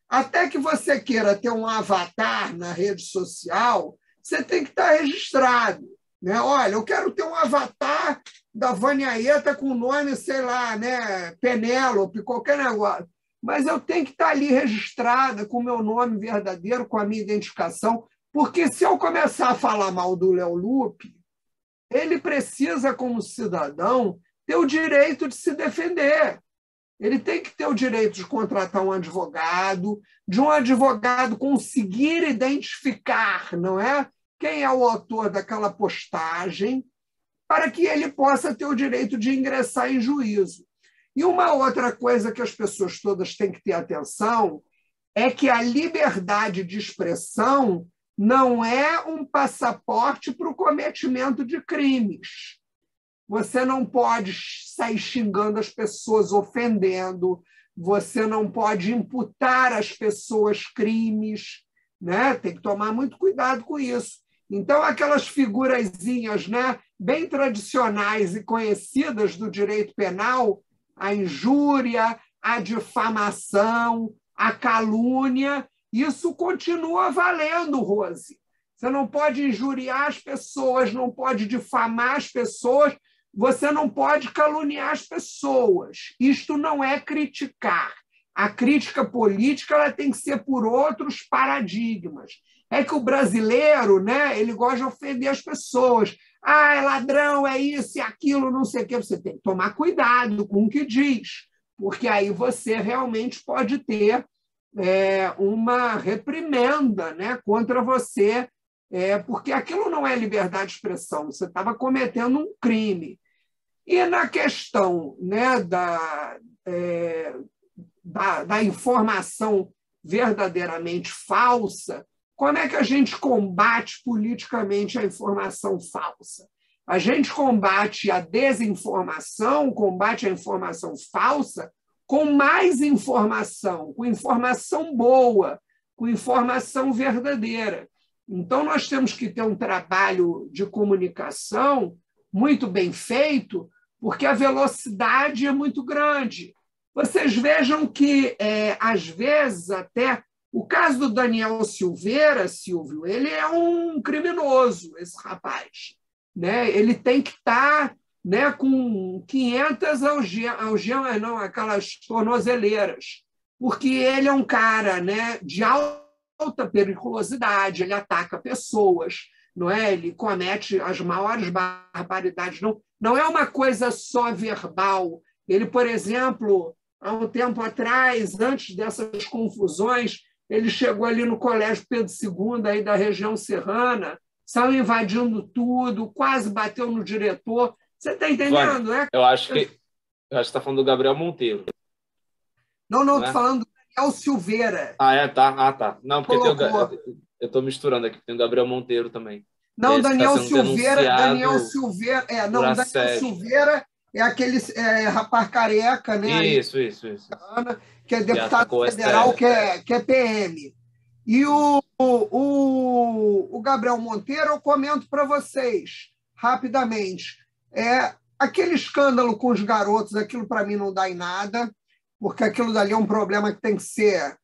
Até que você queira ter um avatar na rede social, você tem que estar registrado. Né? Olha, eu quero ter um avatar da Vaniaeta com o nome, sei lá, né? Penélope, qualquer negócio. Mas eu tenho que estar ali registrada com o meu nome verdadeiro, com a minha identificação, porque se eu começar a falar mal do Léo Lupe, ele precisa, como cidadão, ter o direito de se defender. Ele tem que ter o direito de contratar um advogado, de um advogado conseguir identificar, não é? Quem é o autor daquela postagem, para que ele possa ter o direito de ingressar em juízo. E uma outra coisa que as pessoas todas têm que ter atenção é que a liberdade de expressão não é um passaporte para o cometimento de crimes. Você não pode sair xingando as pessoas, ofendendo, você não pode imputar às pessoas crimes, né? Tem que tomar muito cuidado com isso. Então, aquelas figurazinhas, né, bem tradicionais e conhecidas do direito penal, a injúria, a difamação, a calúnia, isso continua valendo, Rose. Você não pode injuriar as pessoas, não pode difamar as pessoas, você não pode caluniar as pessoas. Isto não é criticar. A crítica política ela tem que ser por outros paradigmas. É que o brasileiro, né, ele gosta de ofender as pessoas. Ah, é ladrão, é isso e aquilo, não sei o quê. Você tem que tomar cuidado com o que diz, porque aí você realmente pode ter uma reprimenda, né, contra você, porque aquilo não é liberdade de expressão, você estava cometendo um crime. E na questão, né, da informação verdadeiramente falsa, como é que a gente combate politicamente a informação falsa? A gente combate a desinformação, combate a informação falsa com mais informação, com informação boa, com informação verdadeira. Então, nós temos que ter um trabalho de comunicação muito bem feito, porque a velocidade é muito grande. Vocês vejam que, às vezes, até o caso do Daniel Silveira, Silvio, ele é um criminoso, esse rapaz. Né? Ele tem que estar, né, com 500 algemas, não, aquelas tornozeleiras, porque ele é um cara, né, de alta periculosidade, ele ataca pessoas, não é? Ele comete as maiores barbaridades. Não é uma coisa só verbal. Ele, por exemplo, há um tempo atrás, antes dessas confusões, ele chegou ali no Colégio Pedro II, aí da região serrana, saiu invadindo tudo, quase bateu no diretor. Você está entendendo? Vânia, eu acho que você está falando do Gabriel Monteiro. Não, estou falando do Daniel Silveira. Tá. Não, porque eu estou misturando aqui, tem o Gabriel Monteiro também. Não, Daniel Silveira é aquele rapaz careca, né? Isso. Que é deputado federal, que é PM. E o Gabriel Monteiro, eu comento para vocês, rapidamente. Aquele escândalo com os garotos, aquilo para mim não dá em nada, porque aquilo dali é um problema que tem que ser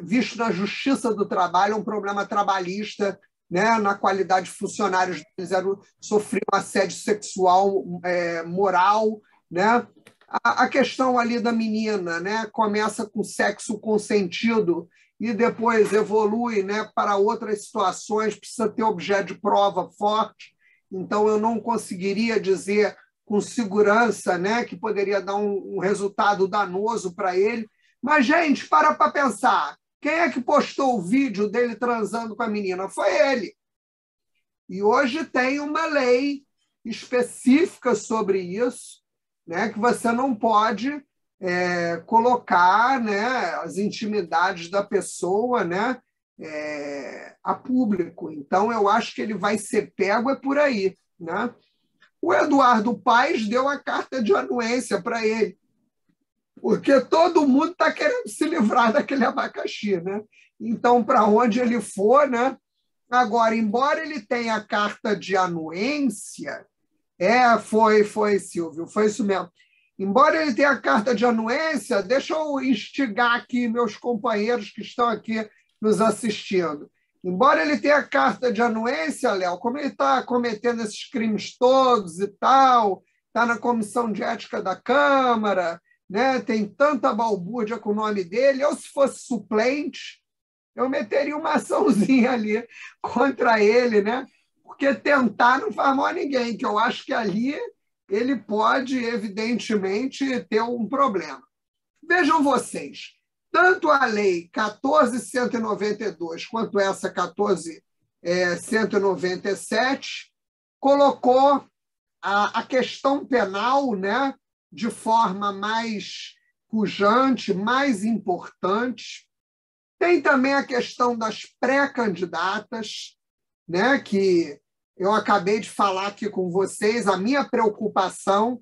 visto na Justiça do Trabalho, é um problema trabalhista, né, na qualidade de funcionários deles, sofriam assédio sexual, moral. Né? A questão ali da menina, né, começa com sexo consentido e depois evolui, né, para outras situações, precisa ter objeto de prova forte. Então, eu não conseguiria dizer com segurança, né, que poderia dar um resultado danoso para ele. Mas, gente, para pensar. Quem é que postou o vídeo dele transando com a menina? Foi ele. E hoje tem uma lei específica sobre isso, né, que você não pode colocar, né, as intimidades da pessoa, né, a público. Então, eu acho que ele vai ser pego por aí, né? O Eduardo Paes deu a carta de anuência para ele, porque todo mundo está querendo se livrar daquele abacaxi, né? Então, para onde ele for, né? Agora, embora ele tenha a carta de anuência, foi, Silvio, foi isso mesmo. Embora ele tenha a carta de anuência, deixa eu instigar aqui meus companheiros que estão aqui nos assistindo. Embora ele tenha a carta de anuência, Léo, como ele está cometendo esses crimes todos e tal, está na comissão de ética da Câmara, né? Tem tanta balbúrdia com o nome dele, eu, se fosse suplente, eu meteria uma açãozinha ali contra ele, né? Porque tentar não faz mal a ninguém, que eu acho que ali ele pode, evidentemente, ter um problema. Vejam vocês, tanto a lei 14.192 quanto essa 14.197 colocou a questão penal, né, de forma mais pujante, mais importante. Tem também a questão das pré-candidatas, né, que eu acabei de falar aqui com vocês, a minha preocupação,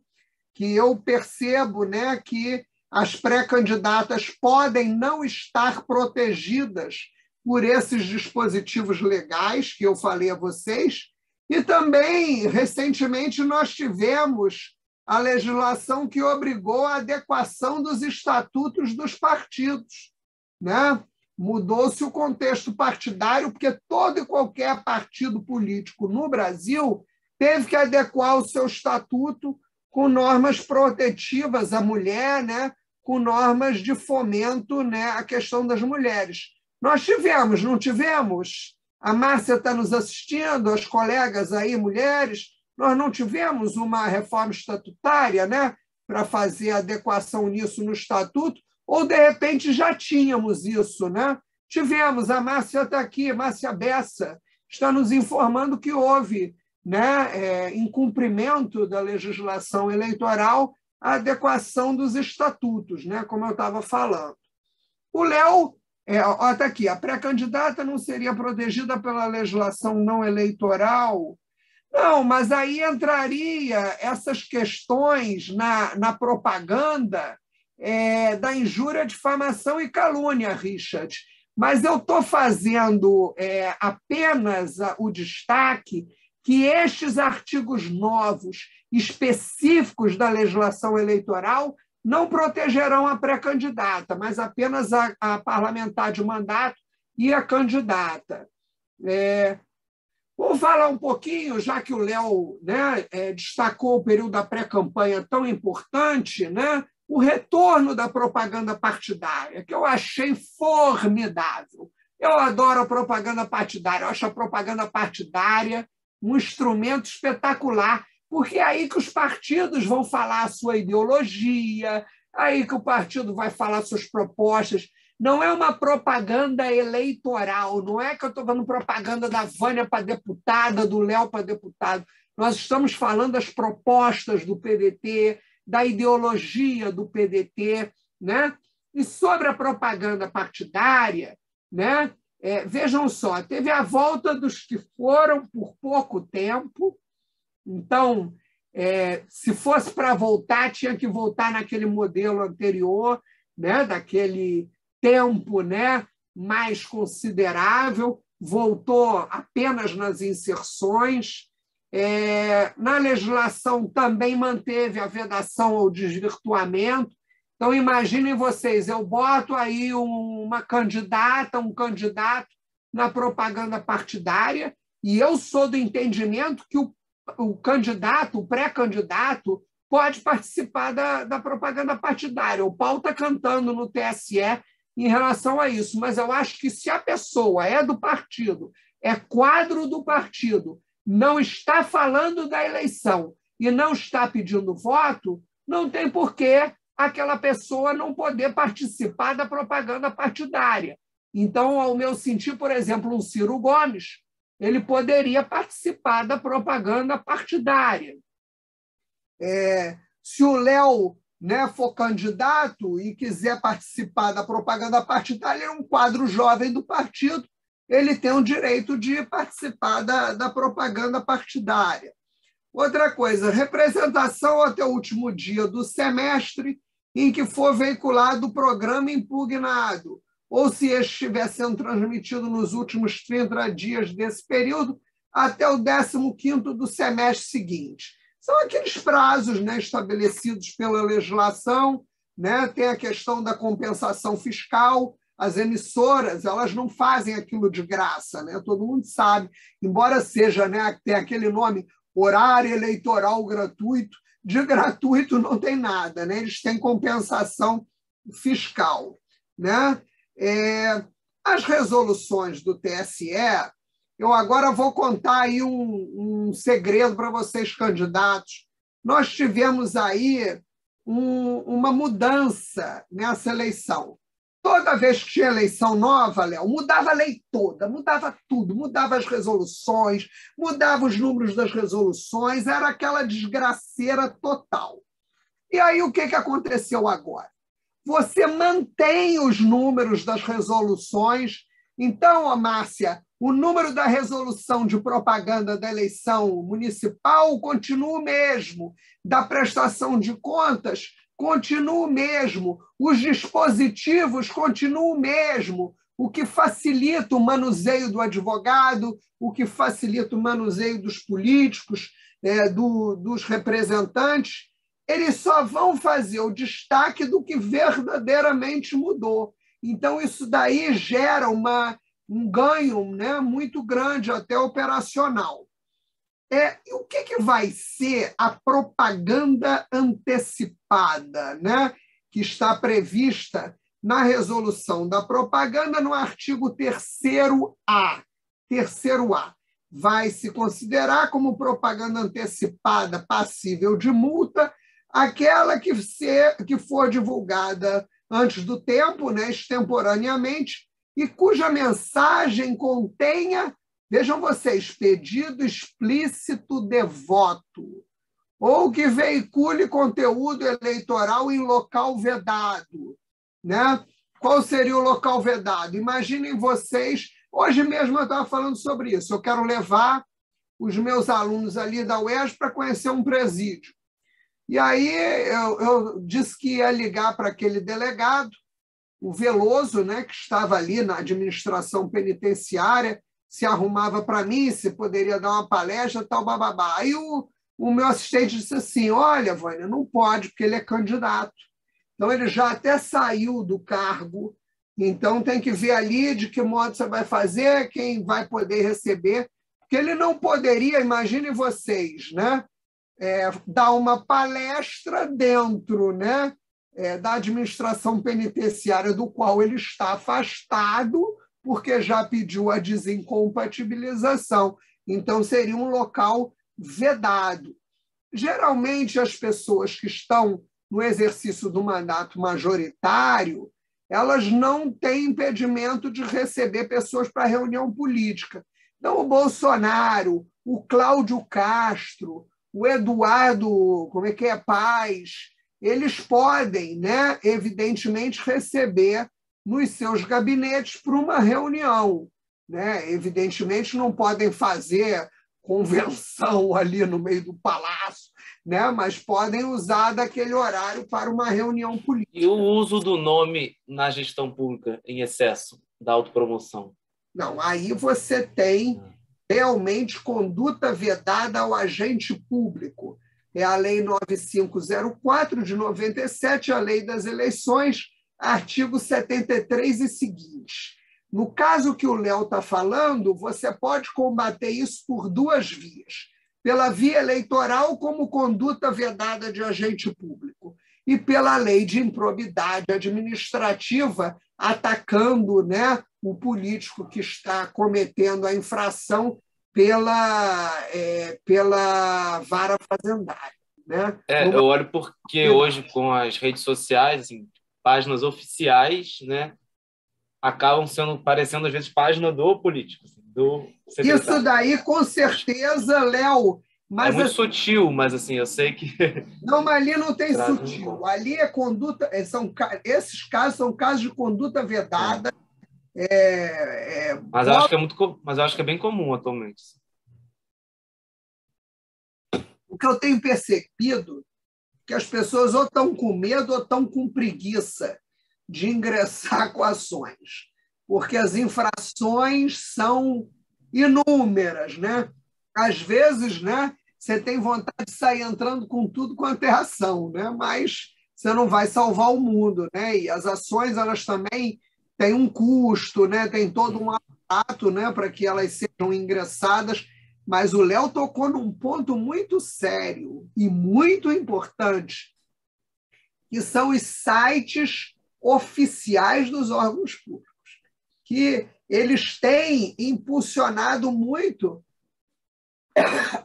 que eu percebo, né, que as pré-candidatas podem não estar protegidas por esses dispositivos legais que eu falei a vocês. E também, recentemente, nós tivemos a legislação que obrigou a adequação dos estatutos dos partidos, né? Mudou-se o contexto partidário, porque todo e qualquer partido político no Brasil teve que adequar o seu estatuto com normas protetivas à mulher, né? Com normas de fomento, né? À questão das mulheres. Nós tivemos, não tivemos? A Márcia está nos assistindo, as colegas aí, mulheres, nós não tivemos uma reforma estatutária, né? Para fazer adequação nisso no estatuto, ou, de repente, já tínhamos isso, né? Tivemos, a Márcia está aqui, Márcia Bessa, está nos informando que houve, né, incumprimento da legislação eleitoral, a adequação dos estatutos, né, como eu estava falando. O Léo, está aqui, a pré-candidata não seria protegida pela legislação não eleitoral? Não, mas aí entraria essas questões na propaganda, da injúria, difamação e calúnia, Richard. Mas eu estou fazendo apenas o destaque que estes artigos novos, específicos da legislação eleitoral, não protegerão a pré-candidata, mas apenas a parlamentar de mandato e a candidata. Vou falar um pouquinho, já que o Léo, né, destacou o período da pré-campanha tão importante, né, o retorno da propaganda partidária, que eu achei formidável. Eu adoro a propaganda partidária, eu acho a propaganda partidária um instrumento espetacular, porque é aí que os partidos vão falar a sua ideologia, aí que o partido vai falar suas propostas. Não é uma propaganda eleitoral, não é que eu estou falando propaganda da Vânia para deputada, do Léo para deputado. Nós estamos falando das propostas do PDT, da ideologia do PDT, né? E sobre a propaganda partidária, né? Vejam só, teve a volta dos que foram por pouco tempo. Então, se fosse para voltar, tinha que voltar naquele modelo anterior, né? Daquele tempo, né? Mais considerável, voltou apenas nas inserções. Na legislação também manteve a vedação ao desvirtuamento. Então, imaginem vocês, eu boto aí uma candidata, um candidato na propaganda partidária, e eu sou do entendimento que o candidato, o pré-candidato, pode participar da propaganda partidária. O Paulo está cantando no TSE em relação a isso, mas eu acho que se a pessoa é do partido, é quadro do partido, não está falando da eleição e não está pedindo voto, não tem por que aquela pessoa não poder participar da propaganda partidária. Então, ao meu sentir, por exemplo, um Ciro Gomes, ele poderia participar da propaganda partidária. Se o Léo, né, for candidato e quiser participar da propaganda partidária, ele é um quadro jovem do partido, ele tem o direito de participar da propaganda partidária. Outra coisa, representação até o último dia do semestre em que for veiculado o programa impugnado, ou se estiver sendo transmitido nos últimos 30 dias desse período, até o 15º do semestre seguinte. São aqueles prazos, né, estabelecidos pela legislação, né? Tem a questão da compensação fiscal, as emissoras elas não fazem aquilo de graça, né? Todo mundo sabe, embora seja, né, tem aquele nome horário eleitoral gratuito, de gratuito não tem nada, né? Eles têm compensação fiscal, né? As resoluções do TSE, eu agora vou contar aí um segredo para vocês, candidatos. Nós tivemos aí uma mudança nessa eleição. Toda vez que tinha eleição nova, Léo, mudava a lei toda, mudava tudo, mudava as resoluções, mudava os números das resoluções, era aquela desgraceira total. E aí o que aconteceu agora? Você mantém os números das resoluções. Então, Márcia, o número da resolução de propaganda da eleição municipal continua o mesmo, da prestação de contas continua o mesmo, os dispositivos continuam o mesmo, o que facilita o manuseio do advogado, o que facilita o manuseio dos políticos, dos representantes, eles só vão fazer o destaque do que verdadeiramente mudou. Então, isso daí gera um ganho, né, muito grande, até operacional. E o que vai ser a propaganda antecipada, né, que está prevista na resolução da propaganda no artigo 3º-A? 3º-A. Vai se considerar como propaganda antecipada passível de multa aquela que for divulgada antes do tempo, né, extemporaneamente, e cuja mensagem contenha, vejam vocês, pedido explícito de voto, ou que veicule conteúdo eleitoral em local vedado, né? Qual seria o local vedado? Imaginem vocês, hoje mesmo eu estava falando sobre isso, eu quero levar os meus alunos ali da UERJ para conhecer um presídio. E aí eu disse que ia ligar para aquele delegado, o Veloso, né, que estava ali na administração penitenciária, se arrumava para mim, se poderia dar uma palestra, tal, bababá. Aí o meu assistente disse assim, olha, Vânia, não pode, porque ele é candidato. Então, ele já até saiu do cargo, então tem que ver ali de que modo você vai fazer, quem vai poder receber, porque ele não poderia, imaginem vocês, né, dar uma palestra dentro, né, da administração penitenciária do qual ele está afastado, porque já pediu a desincompatibilização. Então, seria um local vedado. Geralmente, as pessoas que estão no exercício do mandato majoritário, elas não têm impedimento de receber pessoas para reunião política. Então, o Bolsonaro, o Cláudio Castro, o Eduardo, Paz, eles podem, né, evidentemente, receber nos seus gabinetes para uma reunião, né? Evidentemente, não podem fazer convenção ali no meio do palácio, né? Mas podem usar daquele horário para uma reunião política. E o uso do nome na gestão pública em excesso da autopromoção? Não, aí você tem realmente conduta vedada ao agente público. É a Lei 9504 de 97, a Lei das Eleições, artigo 73 e seguintes. No caso que o Léo está falando, você pode combater isso por duas vias. Pela via eleitoral, como conduta vedada de agente público, e pela lei de improbidade administrativa, atacando, né, o político que está cometendo a infração pela vara fazendária. Né? Eu olho porque hoje, com as redes sociais, assim, páginas oficiais, né, acabam parecendo, às vezes, página do político, assim, do secretário. Isso daí, com certeza, Léo. Mas é muito sutil, mas assim, eu sei que... Não, mas ali não tem sutil. Ali é conduta... Esses casos são casos de conduta vedada. Mas eu acho que é bem comum atualmente. O que eu tenho percebido é que as pessoas ou estão com medo ou estão com preguiça de ingressar com ações, porque as infrações são inúmeras, né? Às vezes, né, você tem vontade de sair entrando com tudo quanto é ação, né? Mas você não vai salvar o mundo, né? E as ações, elas também têm um custo, né? Tem todo um aparato, né, para que elas sejam ingressadas. Mas o Léo tocou num ponto muito sério e muito importante, que são os sites oficiais dos órgãos públicos, que eles têm impulsionado muito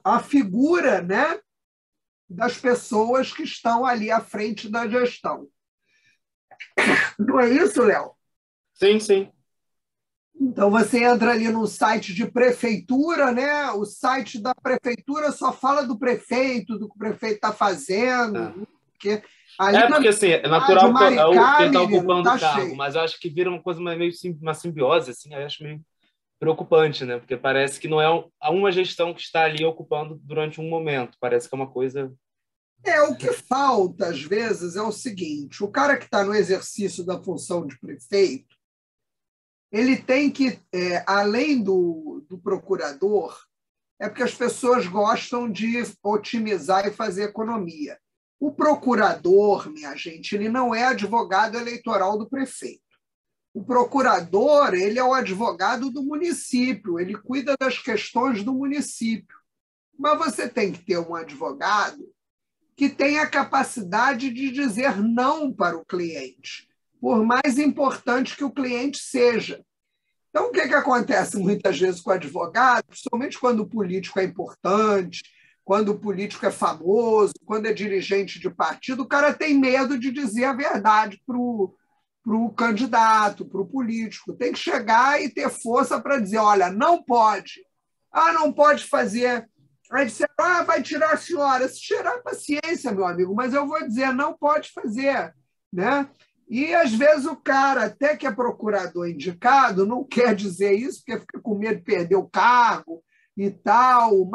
a figura, né, das pessoas que estão ali à frente da gestão. Não é isso, Léo? Sim, sim. Então, você entra ali no site de prefeitura, né? O site da prefeitura só fala do prefeito, do que o prefeito está fazendo. Porque porque assim, é natural que ele está ocupando tá o cargo, cheio. mas eu acho que vira uma coisa meio uma simbiose, assim, eu acho meio preocupante, né? Porque parece que não é uma gestão que está ali ocupando durante um momento, parece que é uma coisa... O que falta, às vezes, é o seguinte: o cara que está no exercício da função de prefeito, ele tem que, além do procurador, é porque as pessoas gostam de otimizar e fazer economia. O procurador, minha gente, ele não é advogado eleitoral do prefeito. O procurador, ele é o advogado do município, ele cuida das questões do município. Mas você tem que ter um advogado que tenha a capacidade de dizer não para o cliente, por mais importante que o cliente seja. Então, o que acontece muitas vezes com o advogado, principalmente quando o político é importante, quando o político é famoso, quando é dirigente de partido, o cara tem medo de dizer a verdade para o candidato, para o político. Tem que chegar e ter força para dizer, olha, não pode. Não pode fazer. Aí disseram, vai tirar a senhora. Se tirar, paciência, meu amigo, mas eu vou dizer, não pode fazer. Né? E, às vezes, o cara, até que é procurador indicado, não quer dizer isso, porque fica com medo de perder o cargo e tal. Os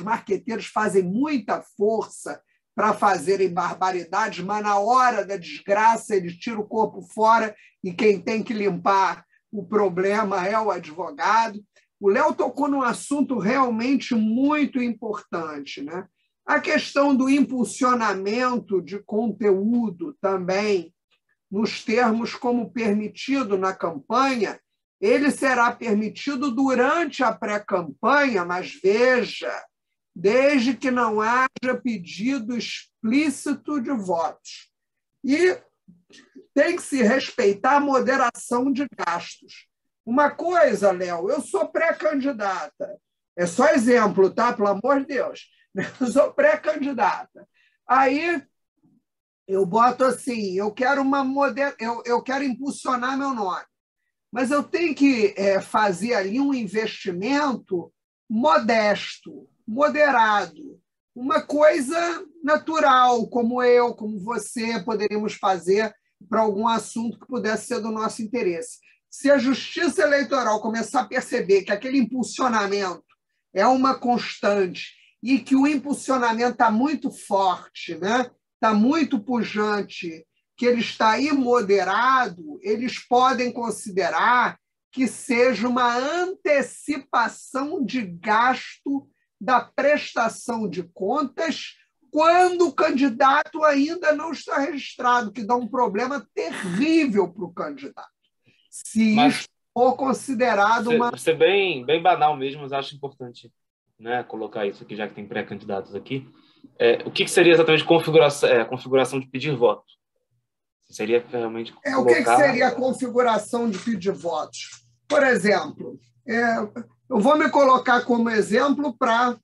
marqueteiros fazem muita força para fazerem barbaridades, mas, na hora da desgraça, eles tiram o corpo fora e quem tem que limpar o problema é o advogado. O Léo tocou num assunto realmente muito importante, né? A questão do impulsionamento de conteúdo também, nos termos como permitido na campanha, ele será permitido durante a pré-campanha, mas veja, desde que não haja pedido explícito de votos. E tem que se respeitar a moderação de gastos. Uma coisa, Léo, eu sou pré-candidata. É só exemplo, tá? Pelo amor de Deus. Eu sou pré-candidata. Aí eu boto assim, eu quero eu quero impulsionar meu nome, mas eu tenho que fazer ali um investimento modesto, moderado, uma coisa natural, como eu, como você, poderíamos fazer para algum assunto que pudesse ser do nosso interesse. Se a Justiça Eleitoral começar a perceber que aquele impulsionamento é uma constante e que o impulsionamento está muito forte, né? Está muito pujante, que ele está imoderado, eles podem considerar que seja uma antecipação de gasto da prestação de contas quando o candidato ainda não está registrado, que dá um problema terrível para o candidato. Se isso for considerado uma... Ser bem banal mesmo, mas acho importante, né, colocar isso aqui, já que tem pré-candidatos aqui. O que seria exatamente configuração de pedir voto? Seria realmente O que seria a configuração de pedir votos? Por exemplo, eu vou me colocar como exemplo para...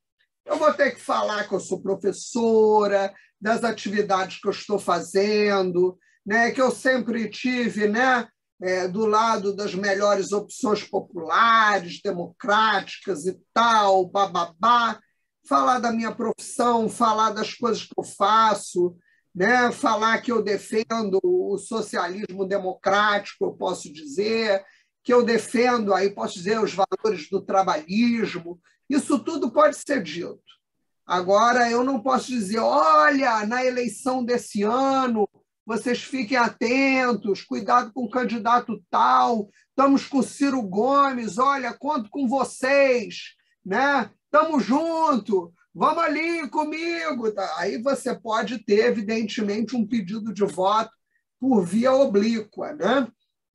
Eu vou ter que falar que eu sou professora, das atividades que eu estou fazendo, né, que eu sempre tive, né, do lado das melhores opções populares, democráticas e tal, bababá, falar da minha profissão, falar das coisas que eu faço, né, falar que eu defendo o socialismo democrático, eu posso dizer, que eu defendo, aí posso dizer, os valores do trabalhismo. Isso tudo pode ser dito. Agora, eu não posso dizer, olha, na eleição desse ano, vocês fiquem atentos, cuidado com o candidato tal, estamos com Ciro Gomes, olha, conto com vocês, né? Estamos juntos, vamos ali comigo. Aí você pode ter, evidentemente, um pedido de voto por via oblíqua, né?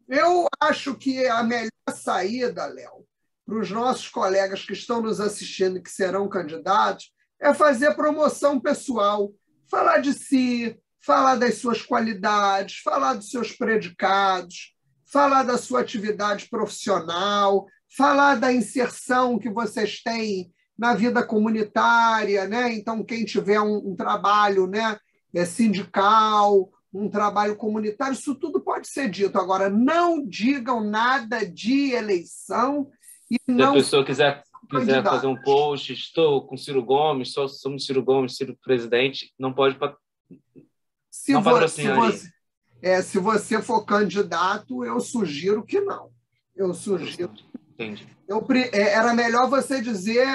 Eu acho que a melhor saída, Léo, para os nossos colegas que estão nos assistindo e que serão candidatos, é fazer promoção pessoal, falar de si, falar das suas qualidades, falar dos seus predicados, falar da sua atividade profissional, falar da inserção que vocês têm na vida comunitária, né? Então, quem tiver um trabalho, né, sindical, um trabalho comunitário, isso tudo pode ser dito. Agora, não digam nada de eleição e não... Se a pessoa quiser fazer um post, estou com Ciro Gomes, só somos Ciro Gomes, Ciro presidente, não pode não patrocinar ali. Se você for candidato, eu sugiro que não. Eu sugiro. Entendi. Era melhor você dizer,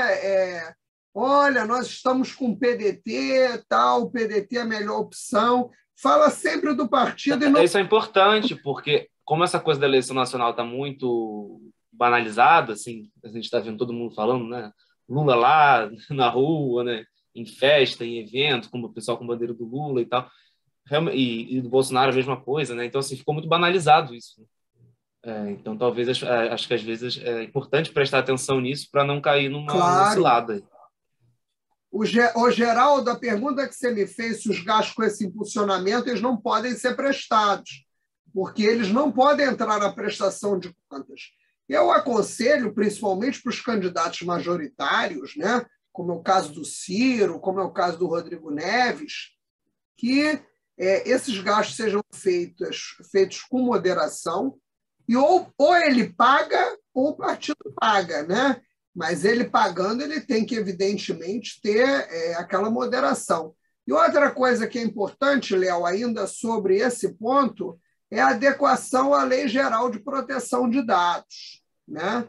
olha, nós estamos com o PDT, tal, o PDT é a melhor opção. Fala sempre do partido. Isso é importante, porque como essa coisa da eleição nacional está muito banalizada, assim, a gente está vendo todo mundo falando, né? Lula lá na rua, né? Em festa, em evento, como o pessoal com bandeira do Lula e tal, e do Bolsonaro a mesma coisa, né? Então, assim, ficou muito banalizado isso. Então, talvez, acho que às vezes é importante prestar atenção nisso para não cair numa cilada. O Geraldo, a pergunta que você me fez, se os gastos com esse impulsionamento, eles não podem ser prestados, porque eles não podem entrar na prestação de contas. Eu aconselho, principalmente para os candidatos majoritários, né, como é o caso do Ciro, como é o caso do Rodrigo Neves, que esses gastos sejam feitos com moderação, e ou ele paga ou o partido paga, né? Mas ele pagando, ele tem que, evidentemente, ter aquela moderação. E outra coisa que é importante, Léo, ainda sobre esse ponto, é a adequação à Lei Geral de Proteção de Dados, né?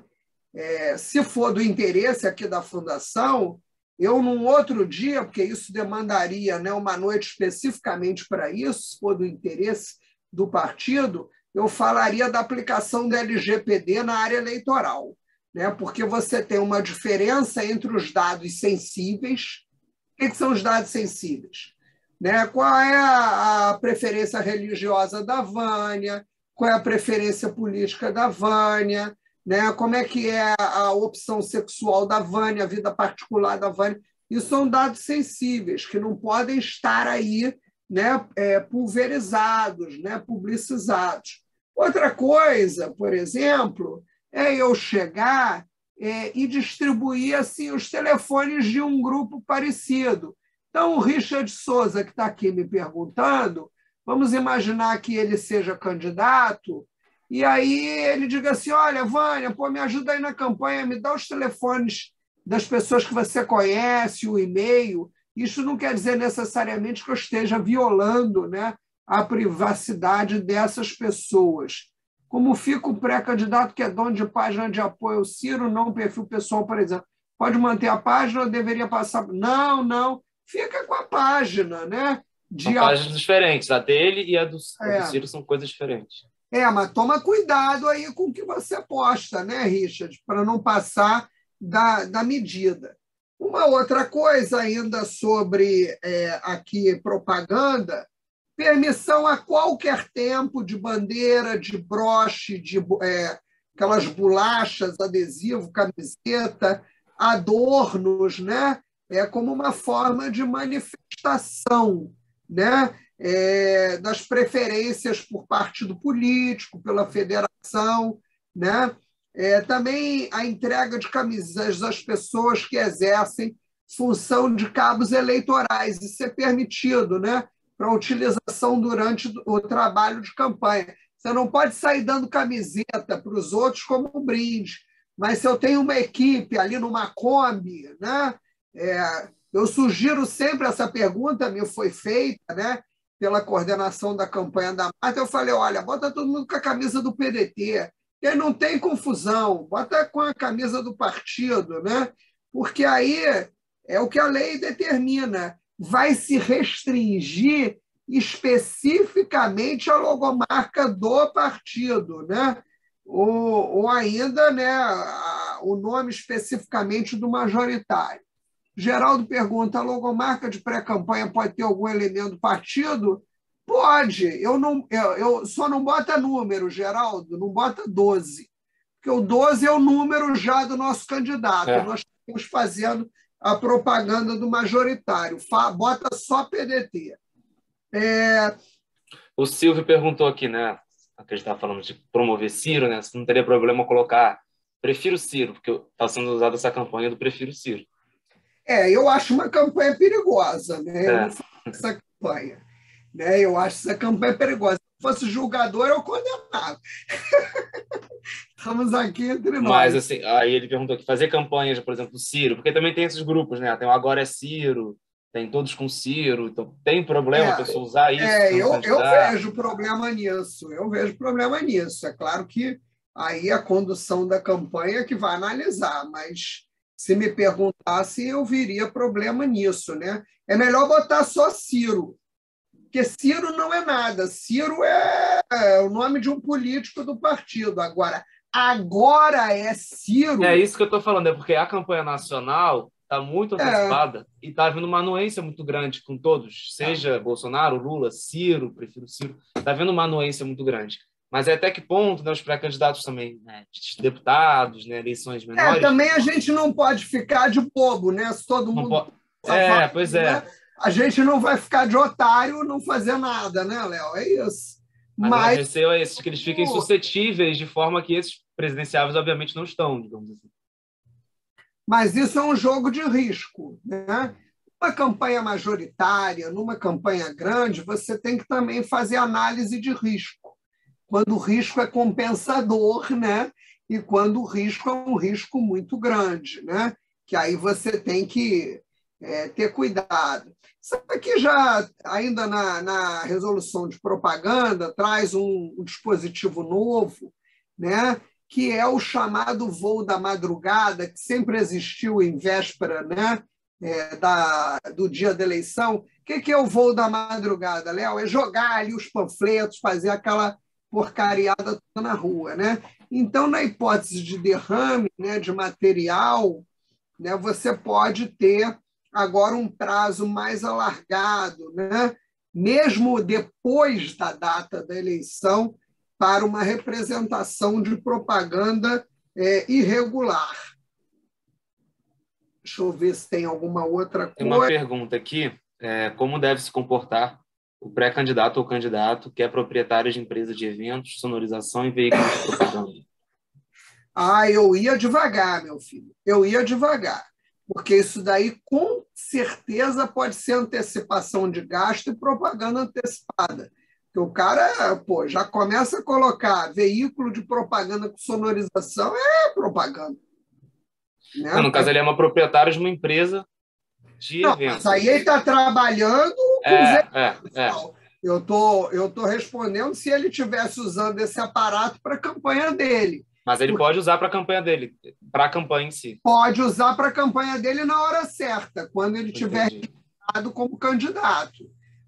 Se for do interesse aqui da Fundação, eu, num outro dia, porque isso demandaria, né, uma noite especificamente para isso, se for do interesse do partido, eu falaria da aplicação do LGPD na área eleitoral, né? Porque você tem uma diferença entre os dados sensíveis. O que são os dados sensíveis? Né? Qual é a preferência religiosa da Vânia? Qual é a preferência política da Vânia? Né? Como é que é a opção sexual da Vânia, a vida particular da Vânia? Isso são dados sensíveis, que não podem estar aí, né, pulverizados, né, publicizados. Outra coisa, por exemplo, é eu chegar e distribuir assim, os telefones de um grupo parecido. Então, o Richard Souza, que está aqui me perguntando, vamos imaginar que ele seja candidato, e aí ele diga assim, olha, Vânia, me ajuda aí na campanha, me dá os telefones das pessoas que você conhece, o e-mail. Isso não quer dizer necessariamente que eu esteja violando, né, a privacidade dessas pessoas. Como fica o pré-candidato que é dono de página de apoio ao Ciro, não o perfil pessoal, por exemplo. Pode manter a página ou deveria passar... Não. Fica com a página, né? São páginas diferentes. A dele e a do Ciro são coisas diferentes. Mas toma cuidado aí com o que você posta, né, Richard? Para não passar da medida. Uma outra coisa ainda sobre aqui propaganda... Permissão a qualquer tempo de bandeira, de broche, de aquelas bolachas, adesivo, camiseta, adornos, né? Como uma forma de manifestação, né? das preferências por partido político, pela federação, né? Também a entrega de camisas às pessoas que exercem função de cabos eleitorais. Isso é permitido, né? Para utilização durante o trabalho de campanha. Você não pode sair dando camiseta para os outros como um brinde, mas se eu tenho uma equipe ali numa Kombi, né? Eu sugiro sempre, essa pergunta me foi feita, né? Pela coordenação da campanha da Marta, eu falei, olha, bota todo mundo com a camisa do PDT, e aí não tem confusão, bota com a camisa do partido, né? Porque aí é o que a lei determina, vai se restringir especificamente a logomarca do partido, né? Ou ainda, né, o nome especificamente do majoritário. Geraldo pergunta, a logomarca de pré-campanha pode ter algum elemento do partido? Pode. Eu só não bota número, Geraldo, não bota 12. Porque o 12 é o número já do nosso candidato. Nós estamos fazendo a propaganda do majoritário. Bota só PDT. O Silvio perguntou aqui, né? Que a gente estava falando de promover Ciro, né? Se não teria problema colocar prefiro Ciro, porque está sendo usada essa campanha do prefiro Ciro. Eu acho uma campanha perigosa, né? Eu não faço essa campanha. Né? Eu acho essa campanha perigosa. Se fosse julgador, eu condenava. Estamos aqui entre nós. Mas, assim, aí ele perguntou aqui, fazer campanhas, por exemplo, do Ciro, porque também tem esses grupos, né? Tem o Agora é Ciro, tem Todos com Ciro, então tem problema a pessoa usar isso? Eu vejo problema nisso, É claro que aí a condução da campanha é que vai analisar, mas se me perguntasse, eu viria problema nisso, né? É melhor botar só Ciro, porque Ciro não é nada, Ciro é o nome de um político do partido. Agora é Ciro. É isso que eu estou falando, é porque a campanha nacional está muito antecipada e está havendo uma anuência muito grande com todos, seja Bolsonaro, Lula, Ciro, prefiro Ciro, está havendo uma anuência muito grande. Mas até que ponto, né, os pré-candidatos também, né, de deputados, né, eleições menores... Também a gente não pode ficar de bobo, né? Se todo mundo... Pois é. Né? A gente não vai ficar de otário não fazer nada, né, Léo? É isso. Mas o receio é esse, que eles fiquem suscetíveis de forma que esses presidenciáveis, obviamente, não estão, digamos assim. Mas isso é um jogo de risco, né? Numa campanha majoritária, numa campanha grande, você tem que também fazer análise de risco. Quando o risco é compensador, né? E quando o risco é um risco muito grande, né? Que aí você tem que ter cuidado. Sabe que já, ainda na resolução de propaganda, traz um dispositivo novo, né? Que é o chamado voo da madrugada, que sempre existiu em véspera, né? Do dia da eleição. O que é o voo da madrugada, Léo? É jogar ali os panfletos, fazer aquela porcariada toda na rua, né? Então, na hipótese de derrame, né, de material, né, você pode ter agora um prazo mais alargado, né, mesmo depois da data da eleição, para uma representação de propaganda irregular. Deixa eu ver se tem alguma outra coisa. Tem uma pergunta aqui, como deve se comportar o pré-candidato ou candidato que é proprietário de empresa de eventos, sonorização e veículos de propaganda? Eu ia devagar, meu filho. Eu ia devagar. Porque isso daí, com certeza, pode ser antecipação de gasto e propaganda antecipada. Porque o cara já começa a colocar veículo de propaganda com sonorização, propaganda. Né? No caso, ele é uma proprietária de uma empresa de eventos. Mas aí ele está trabalhando com Eu tô respondendo se ele estivesse usando esse aparato para a campanha dele. Mas ele pode usar para a campanha dele, para a campanha em si. Pode usar para a campanha dele na hora certa, quando ele estiver registrado como candidato.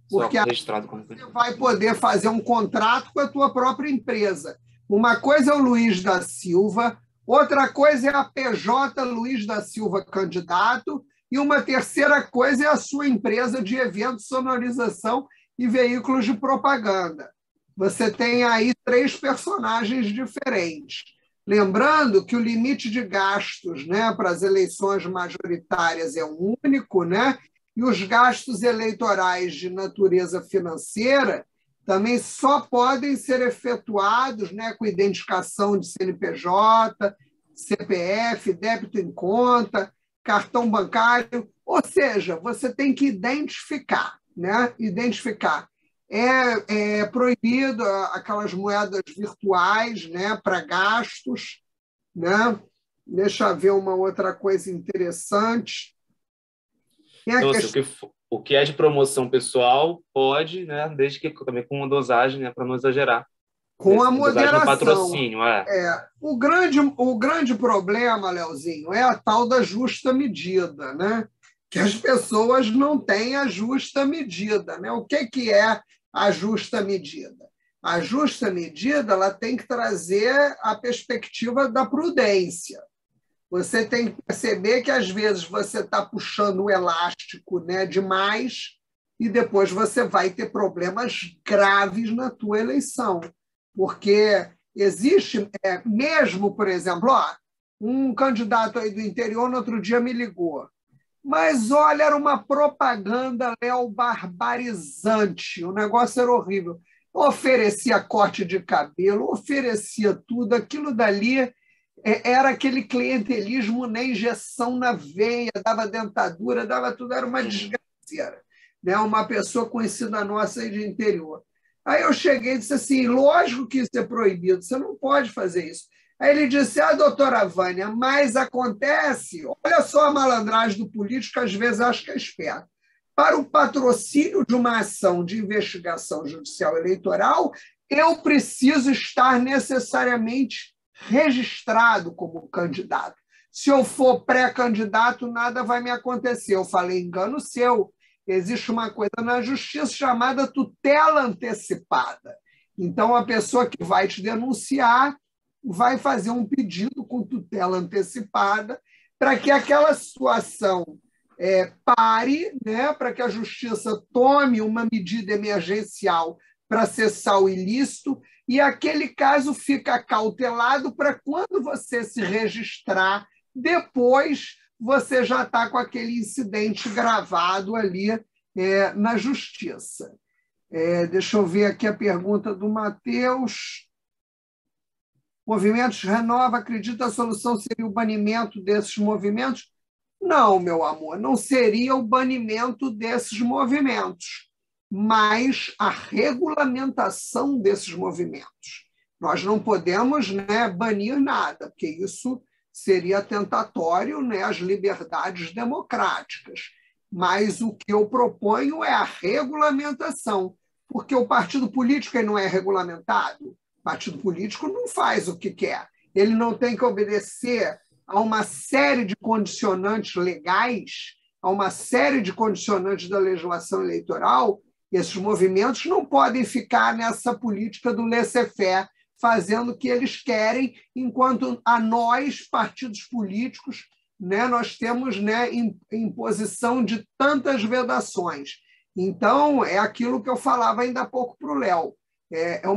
Porque você vai poder fazer um contrato com a tua própria empresa. Uma coisa é o Luiz da Silva, outra coisa é a PJ Luiz da Silva candidato, e uma terceira coisa é a sua empresa de eventos, sonorização e veículos de propaganda. Você tem aí 3 personagens diferentes. Lembrando que o limite de gastos, né, para as eleições majoritárias é único, né, E os gastos eleitorais de natureza financeira também só podem ser efetuados, né, com identificação de CNPJ, CPF, débito em conta, cartão bancário, ou seja, você tem que identificar, né? Identificar. É proibido aquelas moedas virtuais, né, para gastos, né? Deixa eu ver uma outra coisa interessante. Então, assim, o que é de promoção pessoal pode, né, desde que também com uma dosagem, né, para não exagerar. Com a moderação. No patrocínio, O grande problema, Leozinho, é a tal da justa medida, né? Que as pessoas não têm a justa medida, né? O que é a justa medida? A justa medida ela tem que trazer a perspectiva da prudência. Você tem que perceber que, às vezes, você está puxando o elástico, né, demais e depois você vai ter problemas graves na tua eleição. Porque existe, mesmo, por exemplo, um candidato aí do interior no outro dia me ligou. Mas, olha, era uma propaganda, Léo, barbarizante. O negócio era horrível. Oferecia corte de cabelo, oferecia tudo. Aquilo dali era aquele clientelismo, né? Injeção na veia, dava dentadura, dava tudo. Era uma desgraceira. Né? Uma pessoa conhecida nossa aí de interior. Aí eu cheguei e disse assim, lógico que isso é proibido, você não pode fazer isso. Aí ele disse, doutora Vânia, mas acontece, olha só a malandragem do político, às vezes acho que é esperto. Para o patrocínio de uma ação de investigação judicial eleitoral, eu preciso estar necessariamente registrado como candidato. Se eu for pré-candidato, nada vai me acontecer. Eu falei, engano seu. Existe uma coisa na justiça chamada tutela antecipada. Então, a pessoa que vai te denunciar vai fazer um pedido com tutela antecipada para que aquela situação pare, né, para que a justiça tome uma medida emergencial para cessar o ilícito e aquele caso fica cautelado para quando você se registrar, depois você já está com aquele incidente gravado ali na justiça. Deixa eu ver aqui a pergunta do Matheus. Movimentos Renova, acredita a solução seria o banimento desses movimentos? Não, meu amor, não seria o banimento desses movimentos, mas a regulamentação desses movimentos. Nós não podemos, né, banir nada, porque isso seria tentatório, né, às liberdades democráticas. Mas o que eu proponho é a regulamentação, porque o partido político não é regulamentado. O partido político não faz o que quer. Ele não tem que obedecer a uma série de condicionantes legais, a uma série de condicionantes da legislação eleitoral. Esses movimentos não podem ficar nessa política do laissez-faire, fazendo o que eles querem, enquanto a nós, partidos políticos, né, nós temos, né, imposição de tantas vedações. Então, é aquilo que eu falava ainda há pouco para o Léo. É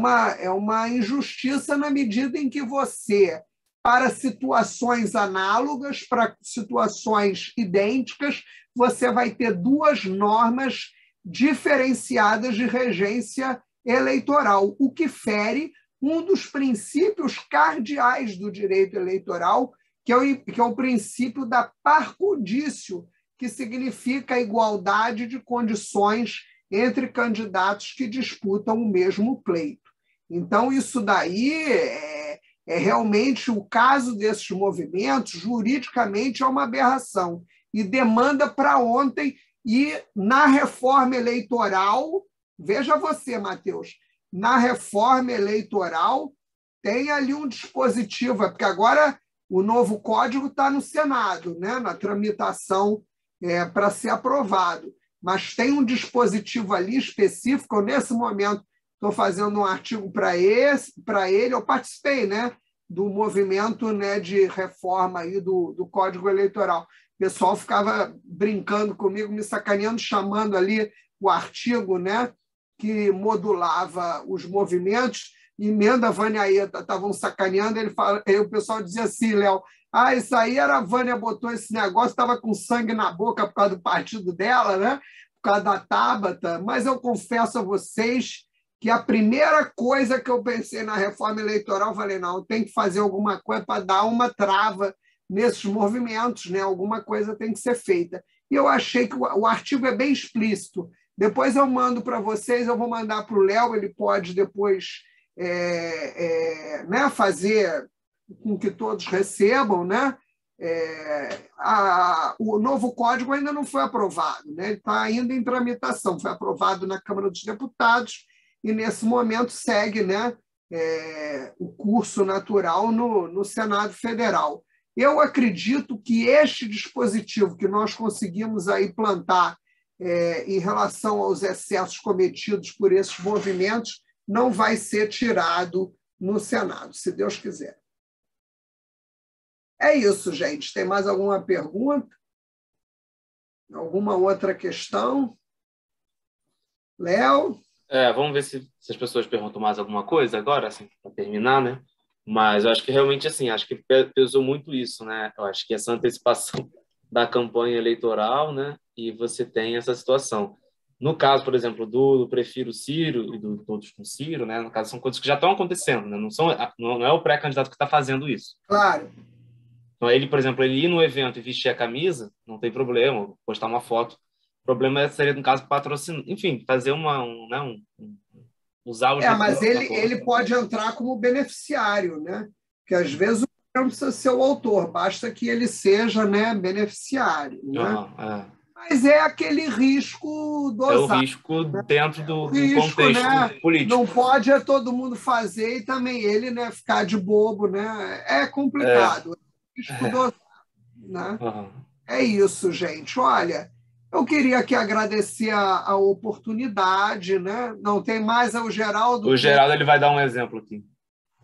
uma injustiça na medida em que você, para situações análogas, para situações idênticas, você vai ter duas normas diferenciadas de regência eleitoral, o que fere um dos princípios cardeais do direito eleitoral, que é o princípio da par condicio, que significa a igualdade de condições entre candidatos que disputam o mesmo pleito. Então, isso daí é realmente o caso desses movimentos, juridicamente é uma aberração e demanda para ontem. E na reforma eleitoral, veja você, Matheus, na reforma eleitoral tem ali um dispositivo, porque agora o novo código está no Senado, né, na tramitação para ser aprovado, mas tem um dispositivo ali específico. Eu, nesse momento, estou fazendo um artigo para ele, eu participei, né, do movimento, né, de reforma aí do Código Eleitoral. O pessoal ficava brincando comigo, me sacaneando, chamando ali o artigo, né, que modulava os movimentos, emenda Vânia Aeta, estavam sacaneando, o pessoal dizia assim, Léo, Ah, isso aí era a Vânia botou esse negócio, estava com sangue na boca por causa do partido dela, né? Por causa da Tabata. Mas eu confesso a vocês que a primeira coisa que eu pensei na reforma eleitoral, eu falei, não, tem que fazer alguma coisa para dar uma trava nesses movimentos, né? Alguma coisa tem que ser feita. E eu achei que o artigo é bem explícito. Depois eu mando para vocês, eu vou mandar para o Léo, ele pode depois né, fazer com que todos recebam, né? O novo código ainda não foi aprovado, né? Ele está ainda em tramitação, foi aprovado na Câmara dos Deputados e, nesse momento, segue, né, o curso natural no Senado Federal. Eu acredito que este dispositivo que nós conseguimos aí plantar em relação aos excessos cometidos por esses movimentos não vai ser tirado no Senado, se Deus quiser. É isso, gente. Tem mais alguma pergunta? Alguma outra questão? Léo? Vamos ver se as pessoas perguntam mais alguma coisa agora, assim, para terminar, né? Mas eu acho que realmente, assim, acho que pesou muito isso, né? Eu acho que essa antecipação da campanha eleitoral, né? E você tem essa situação. No caso, por exemplo, do Prefiro Ciro e do Todos com Ciro, né? No caso, são coisas que já estão acontecendo, né? Não é o pré-candidato que está fazendo isso. Claro. Então, ele, por exemplo, ele ir no evento e vestir a camisa, não tem problema, postar uma foto. O problema seria, no caso, patrocinar, enfim, fazer usar os mas ele pode entrar como beneficiário, né? Porque às vezes o não precisa ser o autor, basta que ele seja, né, beneficiário, né? Mas é aquele risco dosado. É o risco dentro do contexto, né, político. Não pode todo mundo fazer e também ele, né, ficar de bobo, né? É complicado. É risco dosado, né? É isso, gente. Olha, eu queria aqui agradecer a oportunidade, né? Não tem mais o Geraldo. O Geraldo ele vai dar um exemplo aqui,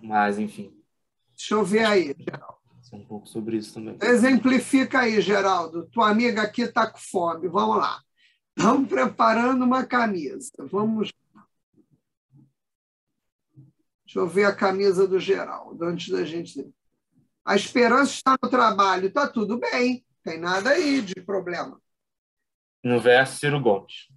mas enfim. Deixa eu ver aí, Geraldo. Um pouco sobre isso também. Exemplifica aí, Geraldo. Tua amiga aqui está com fome. Vamos lá. Estamos preparando uma camisa. Vamos. Deixa eu ver a camisa do Geraldo, antes da gente. A esperança está no trabalho. Está tudo bem. Tem nada aí de problema. No verso, Ciro Gomes.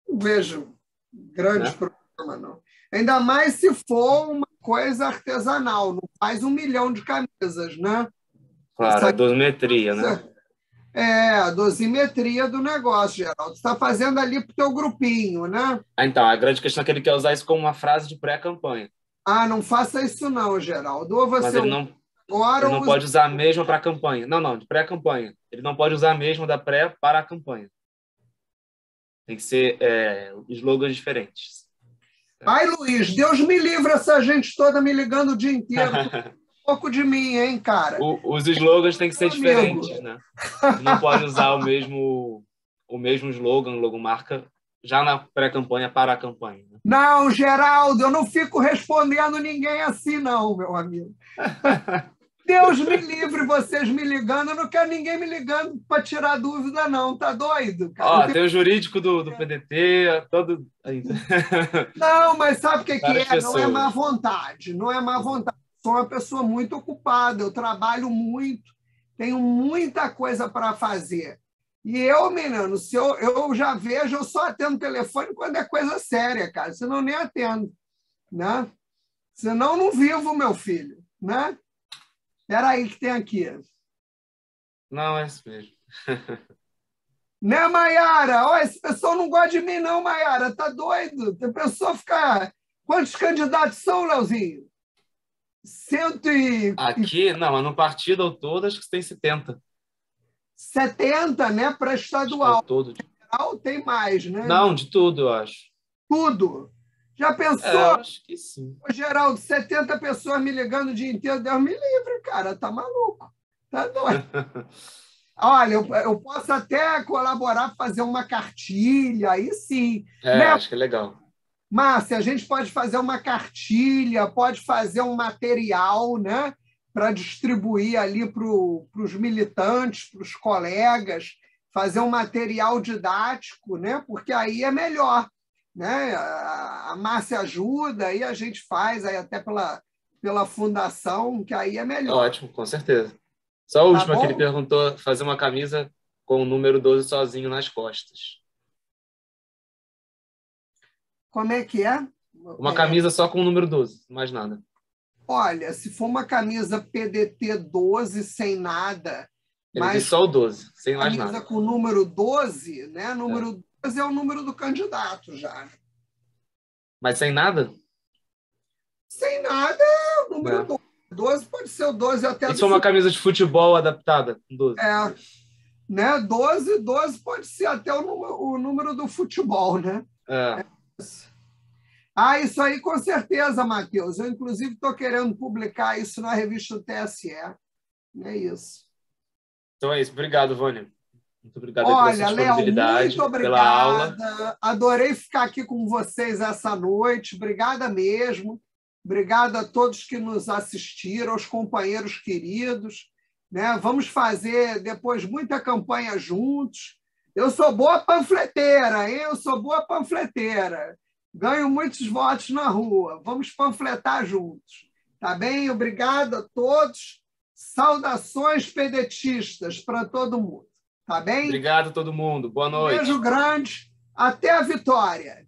Não vejo grande problema, não. Ainda mais se for uma coisa artesanal. Não faz 1 milhão de camisas, né? Claro, a dosimetria, né? A dosimetria do negócio, Geraldo. Você está fazendo ali para o teu grupinho, né? Então, a grande questão é que ele quer usar isso como uma frase de pré-campanha. Não faça isso não, Geraldo. Ou você mas ele não pode usar a mesma para a campanha. Não, de pré-campanha. Ele não pode usar a mesma da pré para a campanha. Tem que ser slogans diferentes. Ai, Luiz, Deus me livre essa gente toda me ligando o dia inteiro. Um pouco de mim, hein, cara? Os slogans têm que ser diferentes, né? Não pode usar o mesmo slogan, logomarca, já na pré-campanha para a campanha. Né? Não, Geraldo, eu não fico respondendo ninguém assim, não, meu amigo. Deus me livre vocês me ligando. Eu não quero ninguém me ligando para tirar dúvida, não. Tá doido, cara? Tem o jurídico do PDT, todo... Não, mas sabe o que é? Não é má vontade. Não é má vontade. Sou uma pessoa muito ocupada. Eu trabalho muito. Tenho muita coisa para fazer. E eu, menino, se eu já vejo, eu só atendo o telefone quando é coisa séria, cara. Senão nem atendo, né? Senão não vivo, meu filho, né? Espera aí que tem aqui. Não, é isso mesmo. Né, Maiara? Esse pessoal não gosta de mim, não, Maiara. Tá doido? A pessoa fica... Quantos candidatos são, Leozinho? 100 e... Aqui, não, mas no partido ao todo, acho que tem 70. 70, né? Para estadual. Todo. Geral tem mais, né? Não, de tudo, eu acho. Tudo? Já pensou? Eu acho que sim. Ô, Geraldo, 70 pessoas me ligando o dia inteiro, Deus me livre, cara, tá maluco, tá doido. Olha, eu posso até colaborar para fazer uma cartilha, aí sim. Né? Acho que é legal. Márcia, a gente pode fazer uma cartilha, pode fazer um material, né, para distribuir ali para os militantes, para os colegas, fazer um material didático, né, porque aí é melhor. Né? A Márcia ajuda, aí a gente faz, aí até pela pela fundação, que aí é melhor. Ótimo, com certeza. Só a última Tá que ele perguntou, fazer uma camisa com o número 12 sozinho nas costas. Como é que é? Uma camisa só com o número 12, mais nada. Olha, se for uma camisa PDT 12 sem nada, Ele mas disse só o 12, sem mais camisa nada. com o número 12, né? Número 12 é o número do candidato já. Mas sem nada? Sem nada é o número 12. 12 pode ser o 12 até E se for uma camisa de futebol adaptada? 12. Né? 12 pode ser até o número do futebol, né? Isso aí com certeza, Matheus. Eu, inclusive, estou querendo publicar isso na revista do TSE. É isso. Então é isso. Obrigado, Vânia. Muito obrigado pela sua Léo, disponibilidade, muito obrigada. pela aula. Adorei ficar aqui com vocês essa noite. Obrigada mesmo. Obrigada a todos que nos assistiram, aos companheiros queridos. Né? Vamos fazer depois muita campanha juntos. Eu sou boa panfleteira, hein? Eu sou boa panfleteira. Ganho muitos votos na rua. Vamos panfletar juntos. Tá bem? obrigado a todos. Saudações pedetistas para todo mundo. Tá bem? Obrigado a todo mundo. Boa noite. Um beijo grande. Até a vitória.